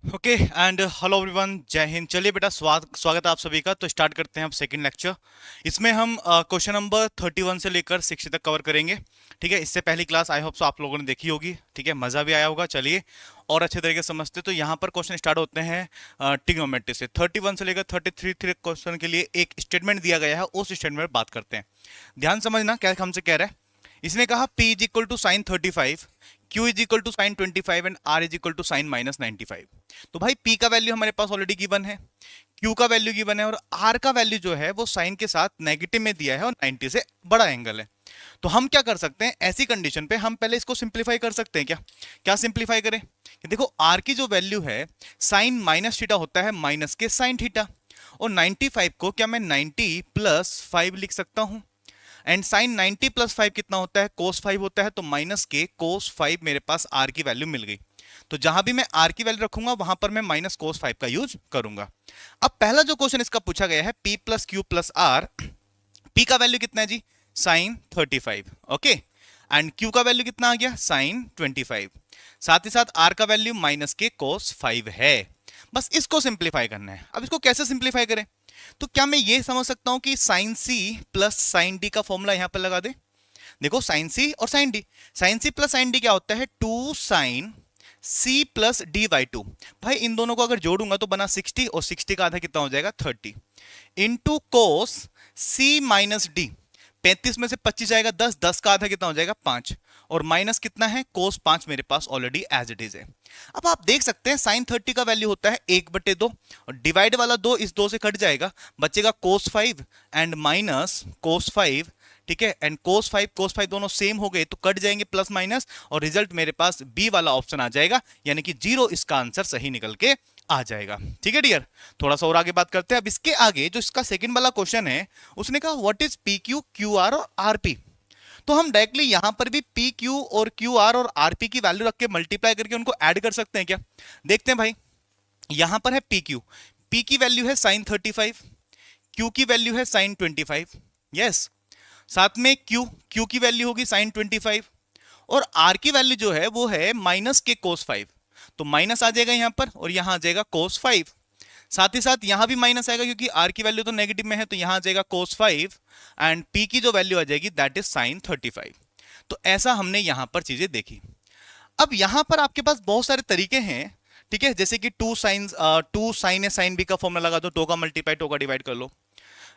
Okay and hello everyone, जय हिंद। चलिए बेटा, स्वागत है आप सभी का। तो स्टार्ट करते हैं अब सेकंड लेक्चर। इसमें हम क्वेश्चन नंबर 31 से लेकर 60 तक कवर करेंगे। ठीक है, इससे पहली क्लास आई होप सो आप लोगों ने देखी होगी। ठीक है, मज़ा भी आया होगा। चलिए और अच्छे तरीके से समझते। तो यहाँ पर क्वेश्चन स्टार्ट होते हैं ट्रिग्नोमेट्री से। 31 से लेकर 33 क्वेश्चन के लिए एक स्टेटमेंट दिया गया है, उस स्टेटमेंट में बात करते हैं। ध्यान समझना क्या हमसे कह रहा है। इसने कहा P is equal to sine 35, Q is equal to sine 25 and R is equal to sine minus 95। तो भाई P का वैल्यू हमारे पास ऑलरेडी गिवन है, Q का वैल्यू गिवन है और R का वैल्यू जो है वो साइन के साथ नेगेटिव में दिया है और 90 से बड़ा एंगल है। तो हम क्या कर सकते हैं, ऐसी कंडीशन पे हम पहले इसको सिंप्लीफाई कर सकते हैं। क्या क्या सिंप्लीफाई करें कि देखो R की जो वैल्यू है साइन माइनस थीटा होता है माइनस के साइन थीटा, और 95 को क्या मैं 90 प्लस 5 लिख सकता हूं। एंड साइन 90 प्लस 5 कितना होता है, कोस 5 होता है। तो माइनस के कोस 5 मेरे पास आर की वैल्यू मिल गई। तो जहां भी मैं आर की वैल्यू रखूंगा वहां पर मैं माइनस कोस 5 का यूज करूंगा। अब पहला जो क्वेश्चन इसका पूछा गया है, P plus Q plus R. P का वैल्यू कितना है जी, साइन 35। ओके, एंड क्यू का वैल्यू कितना आ गया, साइन 25। साथ ही साथ आर का वैल्यू माइनस के कोस 5 है। बस इसको सिंप्लीफाई करना है। अब इसको कैसे सिंप्लीफाई करें, तो क्या मैं ये समझ सकता हूं कि sine C plus sine D का फॉर्मूला यहां पर लगा दे। देखो साइन सी और sine D, sine C plus sine D क्या होता है, 2 sine C plus D by 2। भाई इन दोनों को अगर जोड़ूंगा तो बना 60, और 60 का आधा कितना हो जाएगा, 30 इंटू कोस सी माइनस डी। 35 में से 25 जाएगा 10, 10 का आधा कितना हो जाएगा, 5, और माइनस कितना है, कोस 5 मेरे पास ऑलरेडी एज इट इज है। अब आप देख सकते हैं साइन 30 का वैल्यू होता है 1/2, और डिवाइड वाला 2 इस 2 से कट जाएगा, बचेगा कोस 5 एंड माइनस कोस 5। ठीक है, एंड कोस 5 दोनों सेम हो गए तो कट जाएंगे प्लस माइनस, और रिजल्ट मेरे पास बी वाला ऑप्शन आ जाएगा, यानी कि 0 इसका आंसर सही निकल के आ जाएगा। ठीक है डियर, थोड़ा सा और आगे बात करते हैं। अब इसके आगे जो इसका सेकंड वाला क्वेश्चन है, उसने कहा what is P Q Q R और आर पी। तो हम डायरेक्टली यहां पर भी पी क्यू और क्यू आर और आर पी की वैल्यू रख के मल्टीप्लाई करके उनको ऐड कर सकते हैं क्या। देखते हैं भाई, यहां पर है पी क्यू, पी की वैल्यू है साइन 35, क्यू की वैल्यू है साइन 25। यस, साथ में क्यू क्यू की वैल्यू होगी साइन 25, और आर की वैल्यू जो है वो है माइनस के कोस 5। तो माइनस आ जाएगा यहां पर, और यहां आ जाएगा कोस 5। साथ ही साथ यहां भी माइनस आएगा क्योंकि आर की वैल्यू तो नेगेटिव में है, तो यहां आ जाएगा कोस 5, एंड पी की जो वैल्यू आ जाएगी दैट इज साइन 35। तो ऐसा हमने यहां पर चीजें देखी। अब यहां पर आपके पास बहुत सारे तरीके हैं। ठीक है, जैसे कि two sine A sine B का फॉर्मूला लगा दो, टू का मल्टीप्लाई टू का डिवाइड कर लो।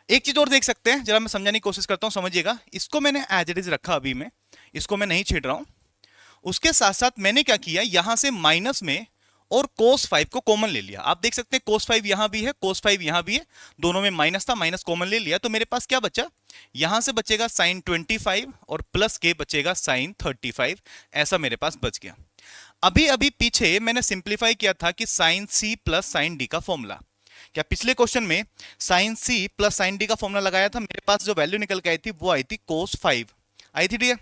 एक चीज और देख सकते हैं, जरा मैं समझाने की कोशिश करता हूं, समझिएगा। इसको मैंने एज इट इज रखा, अभी मैं इसको मैं नहीं छेड़ रहा हूं। उसके साथ साथ मैंने क्या किया, यहां से माइनस में और कोस 5 को कॉमन ले लिया। आप देख सकते हैं कोस 5 यहां भी है, कोस 5 यहां भी है, दोनों में माइनस था, माइनस कॉमन ले लिया। तो मेरे पास क्या बचा, यहां से बचेगा साइन 25 और प्लस के बचेगा साइन 35। ऐसा मेरे पास बच गया। अभी अभी पीछे मैंने सिंप्लीफाई किया था कि sine C plus sine D का फॉर्मूला। क्या पिछले क्वेश्चन में sine C plus sine D का फॉर्मूला लगाया था, मेरे पास जो वैल्यू निकल के आई थी वो आई थी कोस 5 आई थी। ठीक है,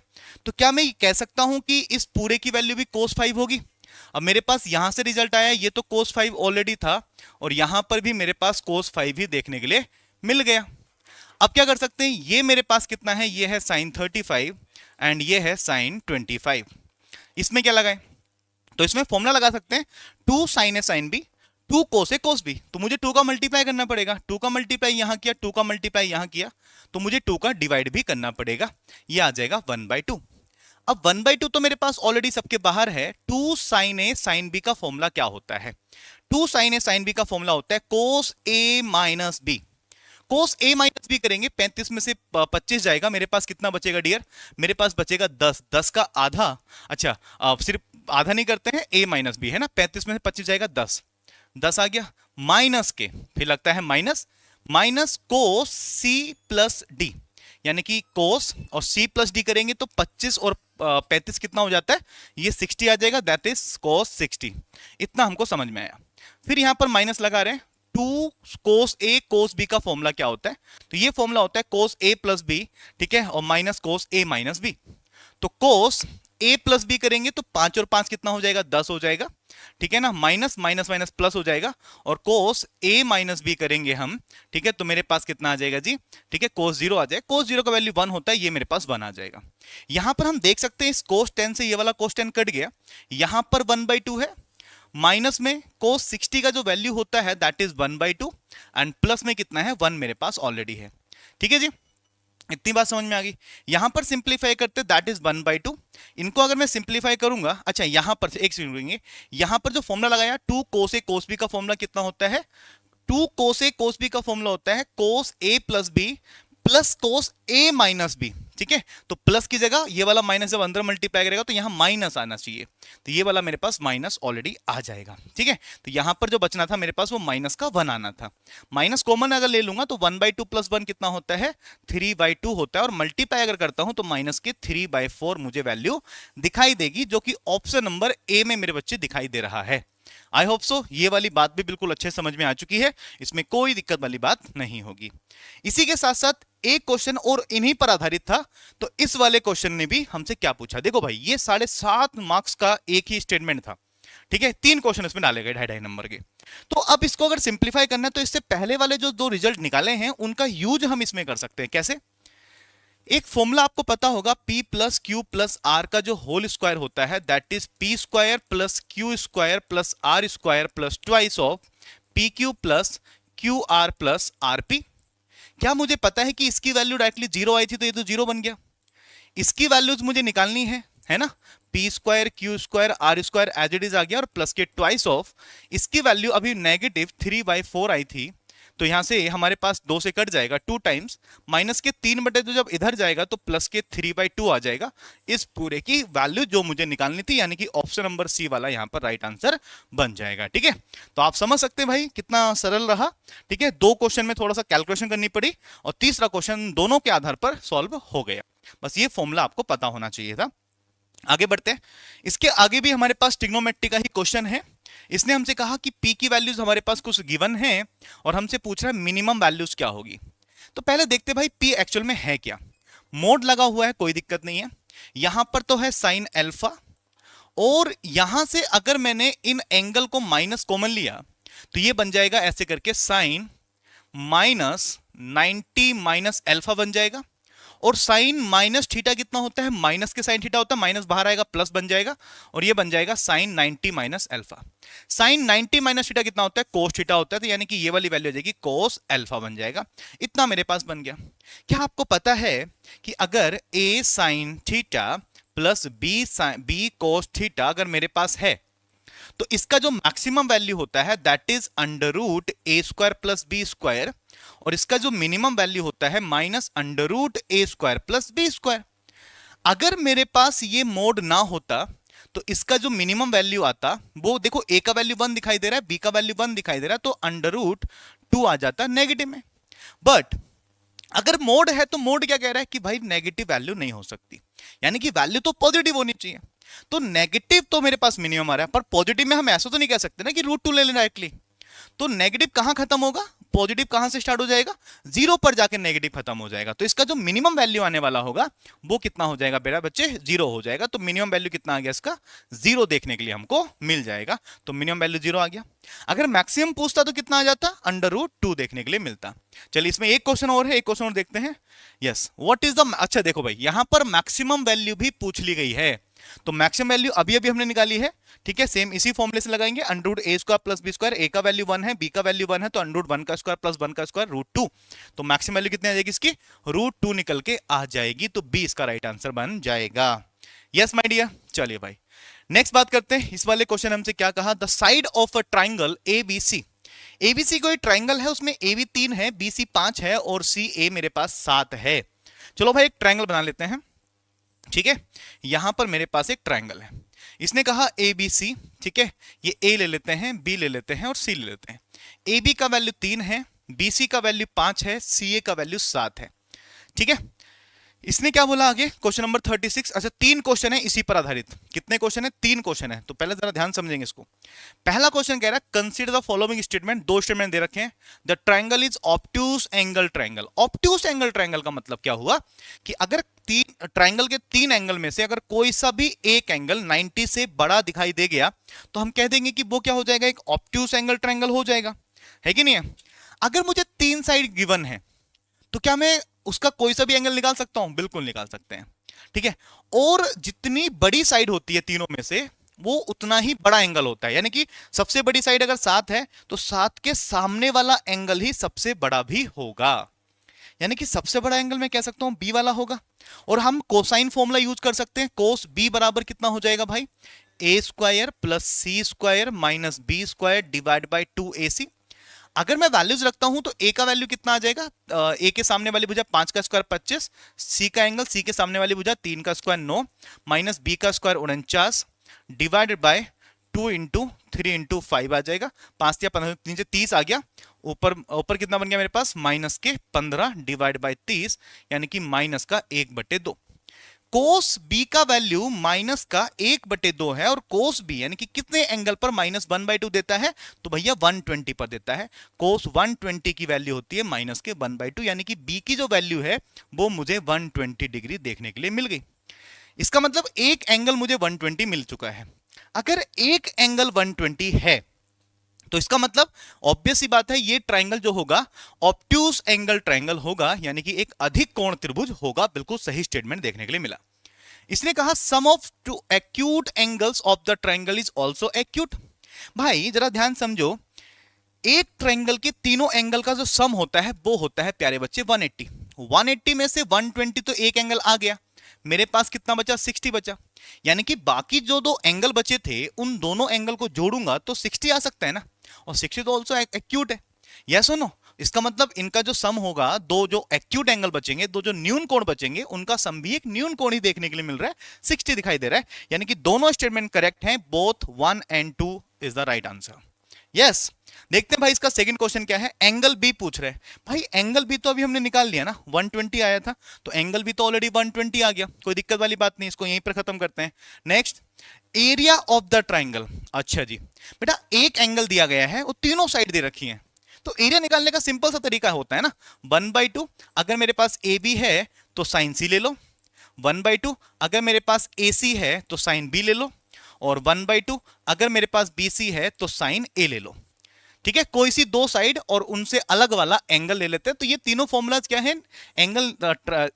तो क्या मैं कह सकता हूं कि इस पूरे की वैल्यू भी कोस 5 होगी। अब मेरे पास यहां से रिजल्ट आया, ये तो कोस 5 ऑलरेडी था, और यहां पर भी मेरे पास कोस 5 ही देखने के लिए मिल गया। अब क्या कर सकते हैं, ये मेरे पास कितना है, ये है साइन 35 एंड ये है साइन 25। इसमें क्या लगाएं, तो इसमें फॉर्मूला लगा सकते हैं, two sine A sine B, two cos A cos B. तो मुझे टू का मल्टीप्लाई करना पड़ेगा, टू का मल्टीप्लाई यहां किया, टू का मल्टीप्लाई यहां किया, तो मुझे टू का डिवाइड भी करना पड़ेगा। ये आ जाएगा 1/2। अब 1/2 तो मेरे पास ऑलरेडी सबके बाहर है। Two sine A sine B का फॉर्मूला क्या होता है, two sine A sine B का फॉर्मूला होता है cos A minus B. Cos A minus B करेंगे, 35 में से 25 जाएगा, मेरे पास कितना बचेगा डियर, मेरे पास बचेगा 10, 10 का आधा। अच्छा, सिर्फ आधा नहीं करते हैं, ए माइनस बी है ना, 35 में से 25 जाएगा 10, 10 आ गया, माइनस के फिर लगता है minus, minus cos C plus D, यानी कि कोस और सी प्लस डी करेंगे तो 25 और 35 कितना हो जाता है, ये 60 आ जाएगा, दैट इज कोस 60। इतना हमको समझ में आया। फिर यहां पर माइनस लगा रहे हैं, two cos A cos B का फॉर्मूला क्या होता है, तो ये फॉर्मूला होता है कोस ए प्लस बी। ठीक है, और minus cos A minus B. तो कोस ए प्लस बी करेंगे तो 5 और 5 कितना हो जाएगा, 10 हो जाएगा। ठीक है ना, माइनस माइनस माइनस प्लस हो जाएगा, और कोस ए माइनस बी करेंगे हम। ठीक है, तो मेरे पास कितना आ जाएगा जी, ठीक है, कोस 0 आ जाएगा, कोस 0 का वैल्यू 1 होता है, ये मेरे पास 1 आ जाएगा। यहां पर हम देख सकते हैं इस कोस 10 से ये वाला कोस 10 कट गया, यहां पर 1/2 है, माइनस में cos 60 का जो वैल्यू होता है दैट इज 1/2 एंड प्लस में कितना है 1 मेरे पास ऑलरेडी है। ठीक है जी, इतनी बात समझ में आ गई। यहां पर सिंप्लीफाई करते दैट इज 1/2। इनको अगर मैं सिंप्लीफाई करूंगा, अच्छा यहां पर एक सेकंड, यहां पर जो फॉर्मूला लगाया 2 cos a cos b का फॉर्मूला कितना होता है, 2 cos a cos b का फॉर्मूला होता है cos a plus b plus cos a minus b। ठीक है, तो प्लस की जगह ये वाला माइनस जब अंदर मल्टीप्लाई करेगा तो यहां माइनस आना चाहिए, तो ये वाला मेरे पास माइनस ऑलरेडी आ जाएगा। ठीक है, तो यहां पर जो बचना था मेरे पास वो माइनस का 1 आना था। माइनस कॉमन अगर ले लूंगा तो 1/2 प्लस 1 कितना होता है 3/2 होता है, और मल्टीप्लाई अगर करता हूं तो माइनस के 3/4 मुझे वैल्यू दिखाई देगी, जो कि ऑप्शन नंबर ए में मेरे बच्चे दिखाई दे रहा है। आई होप सो ये वाली बात भी बिल्कुल अच्छे समझ में आ चुकी है, इसमें कोई दिक्कत वाली बात नहीं होगी। इसी के साथ साथ एक क्वेश्चन और इन्हीं पर आधारित था, तो इस वाले क्वेश्चन ने भी हमसे क्या पूछा, देखो भाई ये 7.5 मार्क्स का एक ही स्टेटमेंट था। ठीक है, 3 क्वेश्चन इसमें डाले गए 2.5 नंबर के। तो अब इसको अगर सिंप्लीफाई करना है तो इससे पहले वाले जो 2 रिजल्ट निकाले हैं उनका यूज हम इसमें कर सकते हैं। कैसे, एक फॉर्मूला आपको पता होगा P plus Q plus R का जो होल स्क्वायर होता है that is P square plus Q square plus R square plus twice of P Q plus Q R plus R P. क्या मुझे पता है कि इसकी वैल्यू डायरेक्टली 0 आई थी, तो ये तो 0 बन गया। इसकी वैल्यूज मुझे निकालनी है ना, P square Q square R square as it is आ गया, और प्लस के ट्वाइस ऑफ इसकी वैल्यू अभी नेगेटिव 3/4 आई थी, तो यहां से हमारे पास 2 से कट जाएगा 2 टाइम्स, माइनस के 3 तो जब इधर जाएगा तो प्लस के 3/2 आ जाएगा। इस पूरे की वैल्यू जो मुझे निकालनी थी, यानी कि ऑप्शन नंबर सी वाला यहां पर राइट आंसर बन जाएगा। ठीक है, तो आप समझ सकते हैं भाई कितना सरल रहा। ठीक है, 2 क्वेश्चन में थोड़ा सा कैलकुलेशन करनी पड़ी और तीसरा क्वेश्चन दोनों के आधार पर सॉल्व हो गया। बस ये फॉर्मूला आपको पता होना चाहिए था। आगे बढ़ते हैं, इसके आगे भी हमारे पास ट्रिग्नोमेट्री का ही क्वेश्चन है। इसने हमसे कहा कि P की वैल्यूज हमारे पास कुछ गिवन है और हमसे पूछ रहा है मिनिमम वैल्यूज क्या होगी। तो पहले देखते भाई P एक्चुअल में है क्या। मोड लगा हुआ है, कोई दिक्कत नहीं है। यहां पर तो है साइन अल्फा, और यहां से अगर मैंने इन एंगल को माइनस कॉमन लिया तो ये बन जाएगा ऐसे करके साइन माइनस 90 माइनस अल्फा बन जाएगा, और साइन माइनस थीटा कितना होता है, माइनस के साइन थीटा होता है, माइनस बाहर आएगा प्लस बन जाएगा, और ये बन जाएगा sine 90 minus alpha. Sine 90 minus theta कितना होता है, कोस थीटा होता है, तो यानी कि ये वाली वैल्यू हो जाएगी कोस अल्फा बन जाएगा। इतना मेरे पास बन गया। क्या आपको पता है कि अगर A sine theta plus B cos theta अगर मेरे पास है तो इसका जो मैक्सिमम वैल्यू होता है that is under root A square plus B square, और इसका जो मिनिमम वैल्यू होता है minus under root A square plus B square. अगर मेरे पास ये मोड ना होता तो इसका जो मिनिमम वैल्यू आता वो देखो, ए का वैल्यू 1 दिखाई दे रहा है, बी का वैल्यू 1 दिखाई दे रहा है, तो अंडर रूट 2 आ जाता नेगेटिव में। बट अगर मोड है तो मोड क्या कह रहा है कि भाई नेगेटिव वैल्यू नहीं हो सकती, यानी कि वैल्यू तो पॉजिटिव होनी चाहिए। तो नेगेटिव तो मेरे पास मिनिमम आ रहा है, पर पॉजिटिव में हम ऐसा तो नहीं कह सकते ना कि रूट 2 ले लें डायरेक्टली। तो नेगेटिव कहां खत्म होगा, पॉजिटिव कहां से स्टार्ट हो जाएगा, 0 पर जाके नेगेटिव खत्म हो जाएगा। तो इसका जो मिनिमम वैल्यू आने वाला होगा वो कितना हो जाएगा बेटा बच्चे, 0 हो जाएगा। तो मिनिमम वैल्यू कितना आ गया इसका, 0 देखने के लिए हमको मिल जाएगा। तो मिनिमम वैल्यू 0 आ गया। अगर मैक्सिमम पूछता तो कितना आ जाता, अंडर रूट 2 देखने के लिए मिलता। चलिए इसमें एक क्वेश्चन और है, एक क्वेश्चन और देखते हैं। यस, व्हाट इज द, अच्छा देखो भाई यहां पर मैक्सिमम वैल्यू भी पूछ ली गई है, तो मैक्सिमम वैल्यू अभी अभी हमने निकाली है। ठीक है, सेम इसी फॉर्मूले से लगाएंगे, under root A square plus B square, ए का वैल्यू 1 है, बी का वैल्यू 1 है, तो अंडर रूट 1 का स्क्वायर प्लस 1 का स्क्वायर रूट 2। तो मैक्सिमम वैल्यू कितनी आ जाएगी इसकी, रूट 2 निकल के आ जाएगी, तो बी इसका राइट आंसर बन जाएगा। यस माय डियर, चलिए भाई नेक्स्ट बात करते हैं। इस वाले क्वेश्चन हमसे क्या कहा, the side of a triangle ABC. ABC कोई ट्राइंगल है, उसमें ए बी 3 है, बी सी 5 है और सी ए मेरे पास 7 है। चलो भाई एक ट्राइंगल बना लेते हैं। ठीक है, यहां पर मेरे पास एक ट्राइंगल है, इसने कहा ए बी सी। ठीक है, ये ए ले लेते हैं, बी ले लेते हैं और सी ले लेते हैं। ए बी का वैल्यू 3 है, बी सी का वैल्यू 5 है, सी ए का वैल्यू 7 है। ठीक है, इसने क्या बोला आगे, क्वेश्चन नंबर 36। अच्छा 3 क्वेश्चन है इसी पर आधारित। कितने क्वेश्चन है, 3 क्वेश्चन है, तो पहले जरा ध्यान समझेंगे इसको। पहला क्वेश्चन कह रहा है consider the following statement, 2 statement दे रखे हैं। The triangle is obtuse angle triangle. Obtuse angle triangle का मतलब क्या हुआ कि अगर ट्राइंगल के 3 एंगल में से अगर कोई सा भी एक एंगल 90 से बड़ा दिखाई दे गया तो हम कह देंगे कि वो क्या हो जाएगा, एक ऑब्ट्यूज एंगल ट्राइंगल हो जाएगा, है कि नहीं है। अगर मुझे 3 साइड गिवन है तो क्या मैं उसका कोई सा भी एंगल निकाल सकता हूं, बिल्कुल निकाल सकते हैं। ठीक है, और जितनी बड़ी साइड होती है तीनों में से वो उतना ही बड़ा एंगल होता है। यानी कि सबसे बड़ी साइड अगर 7 है तो 7 के सामने वाला एंगल ही सबसे बड़ा भी होगा। यानी कि सबसे बड़ा एंगल मैं कह सकता हूं बी वाला होगा। और हम कोसाइन फॉर्मूला यूज कर सकते हैं। कोस बी बराबर कितना हो जाएगा भाई, A square plus C square minus B square divide by 2ac। अगर मैं वैल्यूज रखता हूं तो ए का वैल्यू कितना आ जाएगा, ए के सामने वाली भुजा 5 का स्क्वायर 25, सी का एंगल सी के सामने वाली भुजा 3 का स्क्वायर 9 माइनस बी का square 49 divided by 2 into 3 into 5 आ जाएगा। 5 या 15 नीचे 30 आ गया। ऊपर ऊपर कितना बन गया मेरे पास, माइनस के 15 डिवाइड बाय 30 यानी कि माइनस का 1/2। कोस बी का वैल्यू माइनस का 1/2 है और कोस बी यानी कि कितने एंगल पर माइनस 1/2 देता है, तो भैया 120 पर देता है। कोस 120 की वैल्यू होती है माइनस के 1/2 यानी कि बी की जो वैल्यू है वो मुझे 120 डिग्री देखने के लिए मिल गई। इसका मतलब एक एंगल मुझे 120 मिल चुका है। अगर एक एंगल 120 है तो इसका मतलब ऑब्वियस सी बात है ये ट्रायंगल जो होगा ऑब्ट्यूज एंगल ट्रायंगल होगा, यानी कि एक अधिक कोण त्रिभुज होगा। बिल्कुल सही स्टेटमेंट देखने के लिए मिला। इसने कहा sum of two acute angles of the triangle is also acute. भाई जरा ध्यान समझो, एक ट्रायंगल के तीनों एंगल का जो सम होता है वो होता है प्यारे बच्चे 180। 180 में से 120 तो एक एंगल आ गया, मेरे पास कितना बचा, 60 बचा। यानी कि बाकी जो दो एंगल बचे थे उन दोनों एंगल को जोड़ूंगा तो 60 आ सकता है ना, और 60 तो ऑल्सो एक्यूट है। यस और नो? इसका मतलब इनका जो सम होगा, दो जो एक्यूट एंगल बचेंगे, दो जो न्यून कोण बचेंगे, उनका सम भी एक न्यून कोण ही देखने के लिए मिल रहा है, 60 दिखाई दे रहा है। यानी कि दोनों स्टेटमेंट करेक्ट हैं, both 1 and 2 is the right answer. Yes. देखते हैं भाई इसका सेकंड क्वेश्चन क्या है। एंगल बी पूछ रहे हैं। भाई एंगल बी तो अभी हमने निकाल लिया ना, 120 आया था, तो एंगल बी तो ऑलरेडी 120 आ गया, कोई दिक्कत वाली बात नहीं। इसको यहीं पर खत्म करते हैं। Next, area of the triangle. अच्छा जी बेटा, एक एंगल दिया गया है और तीनों साइड दे रखी है, तो एरिया निकालने का सिंपल सा तरीका होता है ना, 1/2। अगर मेरे पास ए बी है तो साइन सी ले लो, 1/2 अगर मेरे पास ए सी है तो साइन बी ले लो, और 1/2 अगर मेरे पास बी सी है तो साइन ए ले लो। ठीक है, कोई सी दो साइड और उनसे अलग वाला एंगल ले लेते हैं। तो ये तीनों फॉर्मूलाज क्या है, एंगल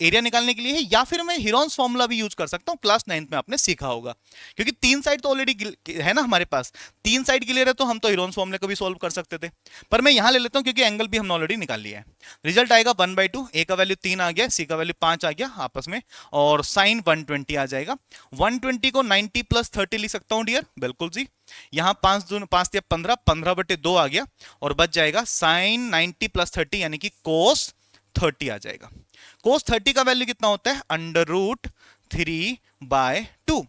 एरिया निकालने के लिए है, या फिर मैं हिरोन्स फॉर्मूला भी यूज कर सकता हूं, क्लास 9th में आपने सीखा होगा। क्योंकि तीन साइड तो ऑलरेडी है ना हमारे पास, तीन साइड क्लियर है, तो हम तो हिरोन्स फॉर्मूले को भी सोल्व कर सकते थे, पर मैं यहां ले लेता हूं क्योंकि एंगल भी हमने ऑलरेडी निकाल लिया है। रिजल्ट आएगा 1/2, ए का वैल्यू 3 आ गया, सी का वैल्यू 5 आ गया आपस में, और साइन 120 आ जाएगा। 120 को 90 + 30 लिख सकता हूं डियर, बिल्कुल जी। यहां 5 दूनी 5 या 15, 15/2 आ गया, और बच जाएगा साइन 90 + 30 यानी कि कोस 30 आ जाएगा। कोस 30 का वैल्यू कितना होता है, √3/2।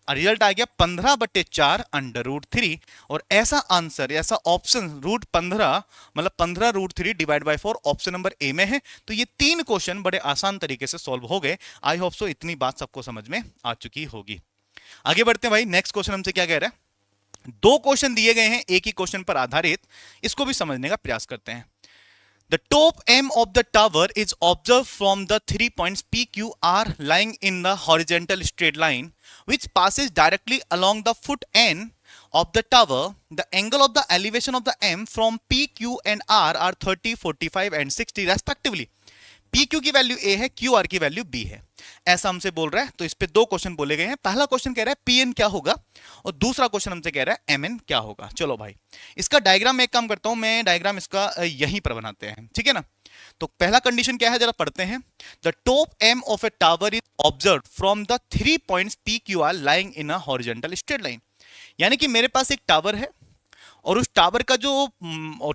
रिजल्ट आ गया 15/4 √3। और ऐसा आंसर, ऐसा ऑप्शन √15 मतलब 15 √3 डिवाइड बाय 4 ऑप्शन नंबर ए में है। तो ये तीन क्वेश्चन बड़े आसान तरीके से सॉल्व हो गए। आई होप सो इतनी बात सबको समझ में आ चुकी होगी। आगे बढ़ते हैं भाई, नेक्स्ट क्वेश्चन हमसे क्या कह रहा है। दो क्वेश्चन दिए गए हैं एक ही क्वेश्चन पर आधारित, इसको भी समझने का प्रयास करते हैं। The top M of the tower is observed from the 3 points P, Q, R lying in the horizontal straight line which passes directly along the foot N of the tower. The angle of the elevation of the M from P, Q and R are 30, 45 and 60 respectively. P Q की value ए है, Q R की value B है, ऐसा हमसे बोल रहा है। तो इस पे दो क्वेश्चन बोले गए हैं। पहला क्वेश्चन कह रहा है पी एन क्या होगा, और दूसरा क्वेश्चन हमसे कह रहा है एम एन क्या होगा। चलो भाई इसका डायग्राम मैं एक काम करता हूं, मैं डायग्राम इसका यहीं पर बनाते हैं, ठीक है ना। तो पहला कंडीशन क्या है जरा पढ़ते हैं। The top M of a tower is observe from the 3 points P Q R lying in a horizontal straight line. यानी कि मेरे पास एक टावर है और उस टावर का जो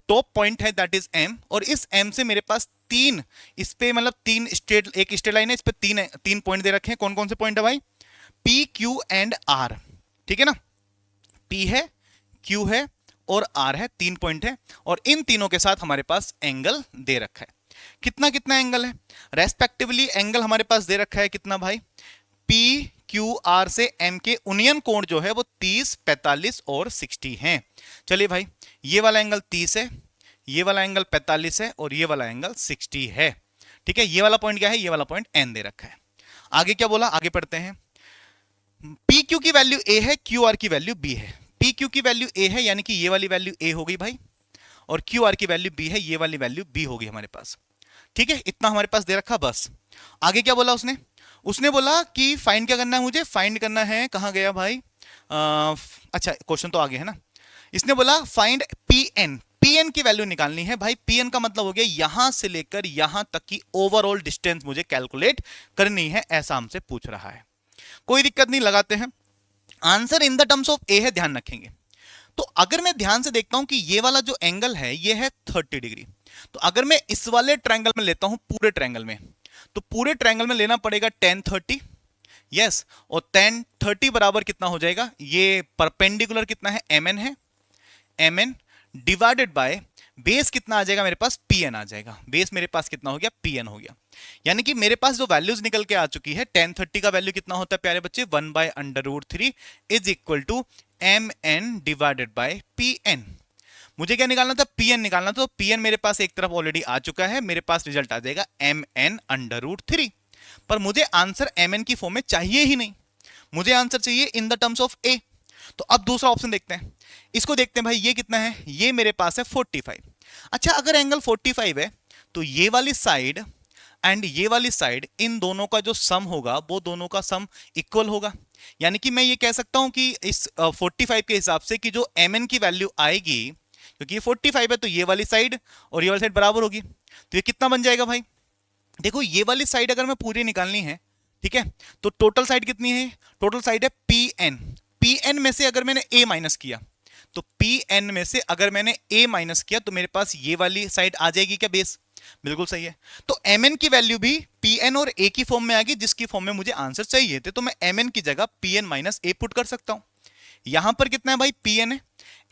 टॉप पॉइंट है दैट इज एम, और इस एम से मेरे पास तीन, इस पे मतलब तीन स्ट्रेट, एक स्ट्रेट लाइन है, इस पे तीन पॉइंट दे रखे हैं। कौन कौन से पॉइंट है भाई, पी क्यू एंड आर, ठीक है ना। पी है, क्यू है और आर है, तीन पॉइंट है, और इन तीनों के साथ हमारे पास एंगल दे रखा है। कितना कितना एंगल है रेस्पेक्टिवली, एंगल हमारे पास दे रखा है कितना भाई, पी क्यू आर से एम के उनियन कोण जो है वो 30, 45 और 60 हैं। चलिए भाई, ये वाला एंगल 30 है, ये वाला एंगल 45 है और ये वाला एंगल 60 है, ठीक है। ये वाला पॉइंट क्या है, ये वाला पॉइंट एन दे रखा है। आगे क्या बोला, आगे पढ़ते हैं। पी क्यू की वैल्यू ए है, क्यू आर की वैल्यू बी है। पी क्यू की वैल्यू ए है यानी कि ये वाली वैल्यू ए हो गई भाई, और क्यू आर की वैल्यू बी है, ये वाली वैल्यू बी होगी हमारे पास, ठीक है। इतना हमारे पास दे रखा बस। आगे क्या बोला उसने, उसने बोला कि फाइंड क्या करना है मुझे, फाइंड करना है, कहां गया भाई, अच्छा क्वेश्चन तो आगे है ना। इसने बोला find P N, P N की वैल्यू निकालनी है भाई। पी एन का मतलब हो गया यहां से लेकर यहां तक की ओवरऑल डिस्टेंस मुझे कैलकुलेट करनी है, ऐसा हमसे पूछ रहा है। कोई दिक्कत नहीं, लगाते हैं। Answer in the terms of A है, ध्यान रखेंगे। तो अगर मैं ध्यान से देखता हूं कि ये वाला जो एंगल है ये है 30 डिग्री, तो अगर मैं इस वाले ट्रायंगल में लेता हूं, पूरे ट्रायंगल में, तो पूरे ट्रायंगल में लेना पड़ेगा tan 30। यस, और tan 30 बराबर कितना हो जाएगा, ये परपेंडिकुलर कितना है, mn है, mn डिवाइडेड बाय बेस कितना आ जाएगा मेरे पास, pn आ जाएगा। बेस मेरे पास कितना हो गया, pn हो गया। यानी कि मेरे पास जो वैल्यूज निकल के आ चुकी है, tan 30 का वैल्यू कितना होता है प्यारे बच्चे, 1/√3 is equal to mn divided by pn। मुझे क्या निकालना था, pn निकालना था। तो pn मेरे पास एक तरफ ऑलरेडी आ चुका है, मेरे पास रिजल्ट आ जाएगा mn/√3। पर मुझे आंसर mn की फॉर्म में चाहिए ही नहीं, मुझे आंसर चाहिए इन द टर्म्स ऑफ a। तो अब दूसरा ऑप्शन देखते हैं, इसको देखते हैं भाई, ये कितना है, ये मेरे पास है 45। अच्छा, अगर एंगल 45 है तो ये वाली साइड एंड ये वाली साइड, इन दोनों का जो सम होगा वो दोनों का सम इक्वल होगा। यानी कि मैं ये कह सकता हूं कि इस 45 के हिसाब से कि जो mn की वैल्यू आएगी, क्योंकि ये 45 है तो ये वाली साइड और ये वाली साइड बराबर होगी, तो ये कितना बन जाएगा भाई, देखो ये वाली साइड अगर मैं पूरी निकालनी है, ठीक है, तो टोटल साइड कितनी है, टोटल साइड है pn। pn में से अगर मैंने a माइनस किया, तो pn में से अगर मैंने a माइनस किया तो मेरे पास ये वाली साइड आ जाएगी क्या, बेस। बिल्कुल सही है। तो mn की वैल्यू भी pn और a की फॉर्म में आ गई, जिसकी फॉर्म में मुझे आंसर चाहिए थे। तो मैं mn की जगह pn माइनस a पुट कर सकता हूं। यहां पर कितना है भाई, pn है,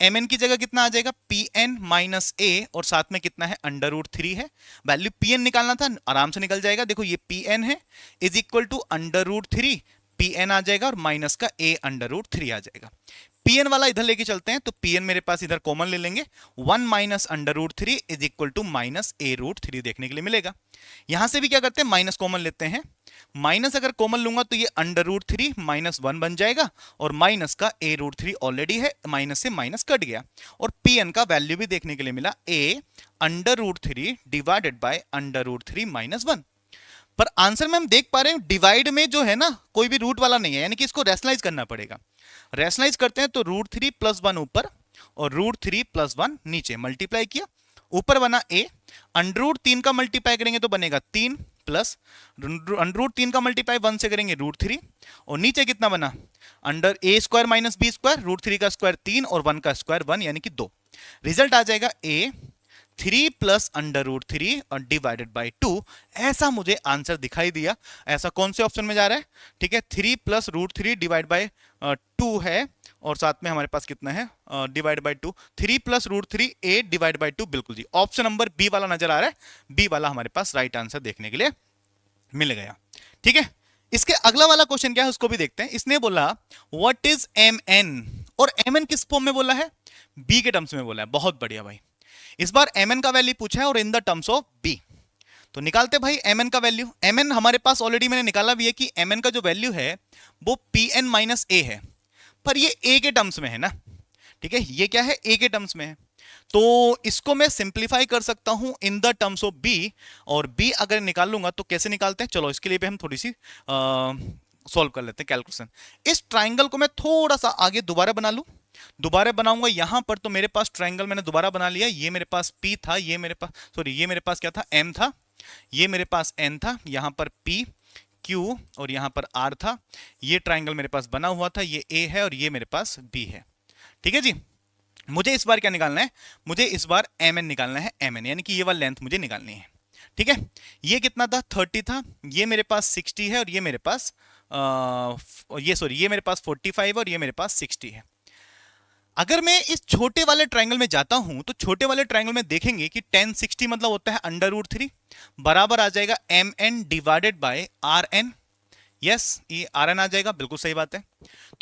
mn की जगह कितना आ जाएगा, pn माइनस a, और साथ में कितना है, √3 है। वैल्यू pn निकालना था, आराम से निकल जाएगा। देखो ये pn है इज इक्वल टू √3, pn आ जाएगा और माइनस का a √3 आ जाएगा। pn वाला इधर लेके चलते हैं, तो pn मेरे पास इधर कॉमन ले लेंगे, 1 minus √3 is equal to minus a√3 देखने के लिए मिलेगा। यहां से भी क्या करते हैं, माइनस कॉमन लेते हैं। माइनस अगर कॉमन लूंगा तो ये √3 माइनस 1 बन जाएगा, और माइनस का a√3 ऑलरेडी है, माइनस से माइनस कट गया, और pn का वैल्यू भी देखने के लिए मिला, a√3 डिवाइडेड बाय √3 माइनस 1। पर आंसर में हम देख पा रहे हैं डिवाइड में जो है ना, कोई भी रूट वाला नहीं है, यानी कि इसको रैशनलाइज करना पड़ेगा। रैशनलाइज करते हैं तो √3 + 1 ऊपर और √3 + 1 नीचे, मल्टीप्लाई किया, ऊपर बना a, √3 का मल्टीप्लाई करेंगे तो बनेगा 3, प्लस √3 का मल्टीप्लाई 1 से करेंगे √3, और नीचे कितना बना, अंडर a² माइनस b², √3 का स्क्वायर 3 और 1 का स्क्वायर 1, यानी कि 2। रिजल्ट आ जाएगा a 3 प्लस √3 और डिवाइडेड बाई 2। ऐसा मुझे आंसर दिखाई दिया। ऐसा कौन से ऑप्शन में जा रहा है, ठीक है, 3 प्लस √3 डिवाइड बाई 2 है, और साथ में हमारे पास कितना है, divide by 2, 3 plus √3 a divide by 2, बिल्कुल जी, ऑप्शन नंबर बी वाला नजर आ रहा है। बी वाला हमारे पास राइट आंसर देखने के लिए मिल गया। ठीक है, इसके अगला वाला क्वेश्चन क्या है उसको भी देखते हैं। इसने बोला व्हाट इज mn, और mn किस फॉर्म में बोला है, b के टर्म्स में बोला है। बहुत बढ़िया भाई, इस बार mn का वैल्यू पूछा है और इन द टर्म्स ऑफ b। तो निकालते भाई mn का वैल्यू। mn हमारे पास ऑलरेडी मैंने निकाला भी है कि mn का जो वैल्यू है वो pn माइनस a है, पर ये a के टर्म्स में है ना, ठीक है, ये क्या है, a के टर्म्स में है। तो इसको मैं सिंप्लीफाई कर सकता हूं इन द टर्म्स ऑफ b, और b अगर निकाल लूंगा तो कैसे निकालते हैं, चलो इसके लिए भी हम थोड़ी सी सॉल्व कर लेते हैं कैलकुलेशन। इस ट्राइंगल को मैं थोड़ा सा आगे दोबारा बना लूं, दोबारा बनाऊंगा यहां पर, तो मेरे पास ट्राइंगल मैंने दोबारा बना लिया। ये मेरे पास p था, ये मेरे पास, सॉरी, ये मेरे पास क्या था, m था, ये मेरे पास n था, यहां पर p q और यहां पर r था। ये ट्राइंगल मेरे पास बना हुआ था, ये a है और ये मेरे पास b है। ठीक है जी, मुझे इस बार क्या निकालना है, मुझे इस बार mn निकालना है, mn यानी कि ये वाली लेंथ मुझे निकालनी है। ठीक है, ये कितना था, 30 था, ये मेरे पास 60 है, और ये मेरे पास ये मेरे पास 45 और ये मेरे पास 60 है। अगर मैं इस छोटे वाले ट्रायंगल में जाता हूं तो छोटे वाले ट्रायंगल में देखेंगे कि tan 60 मतलब होता है √3, बराबर आ जाएगा mn divided bye rn। Yes, ये rn आ जाएगा, बिल्कुल सही बात है।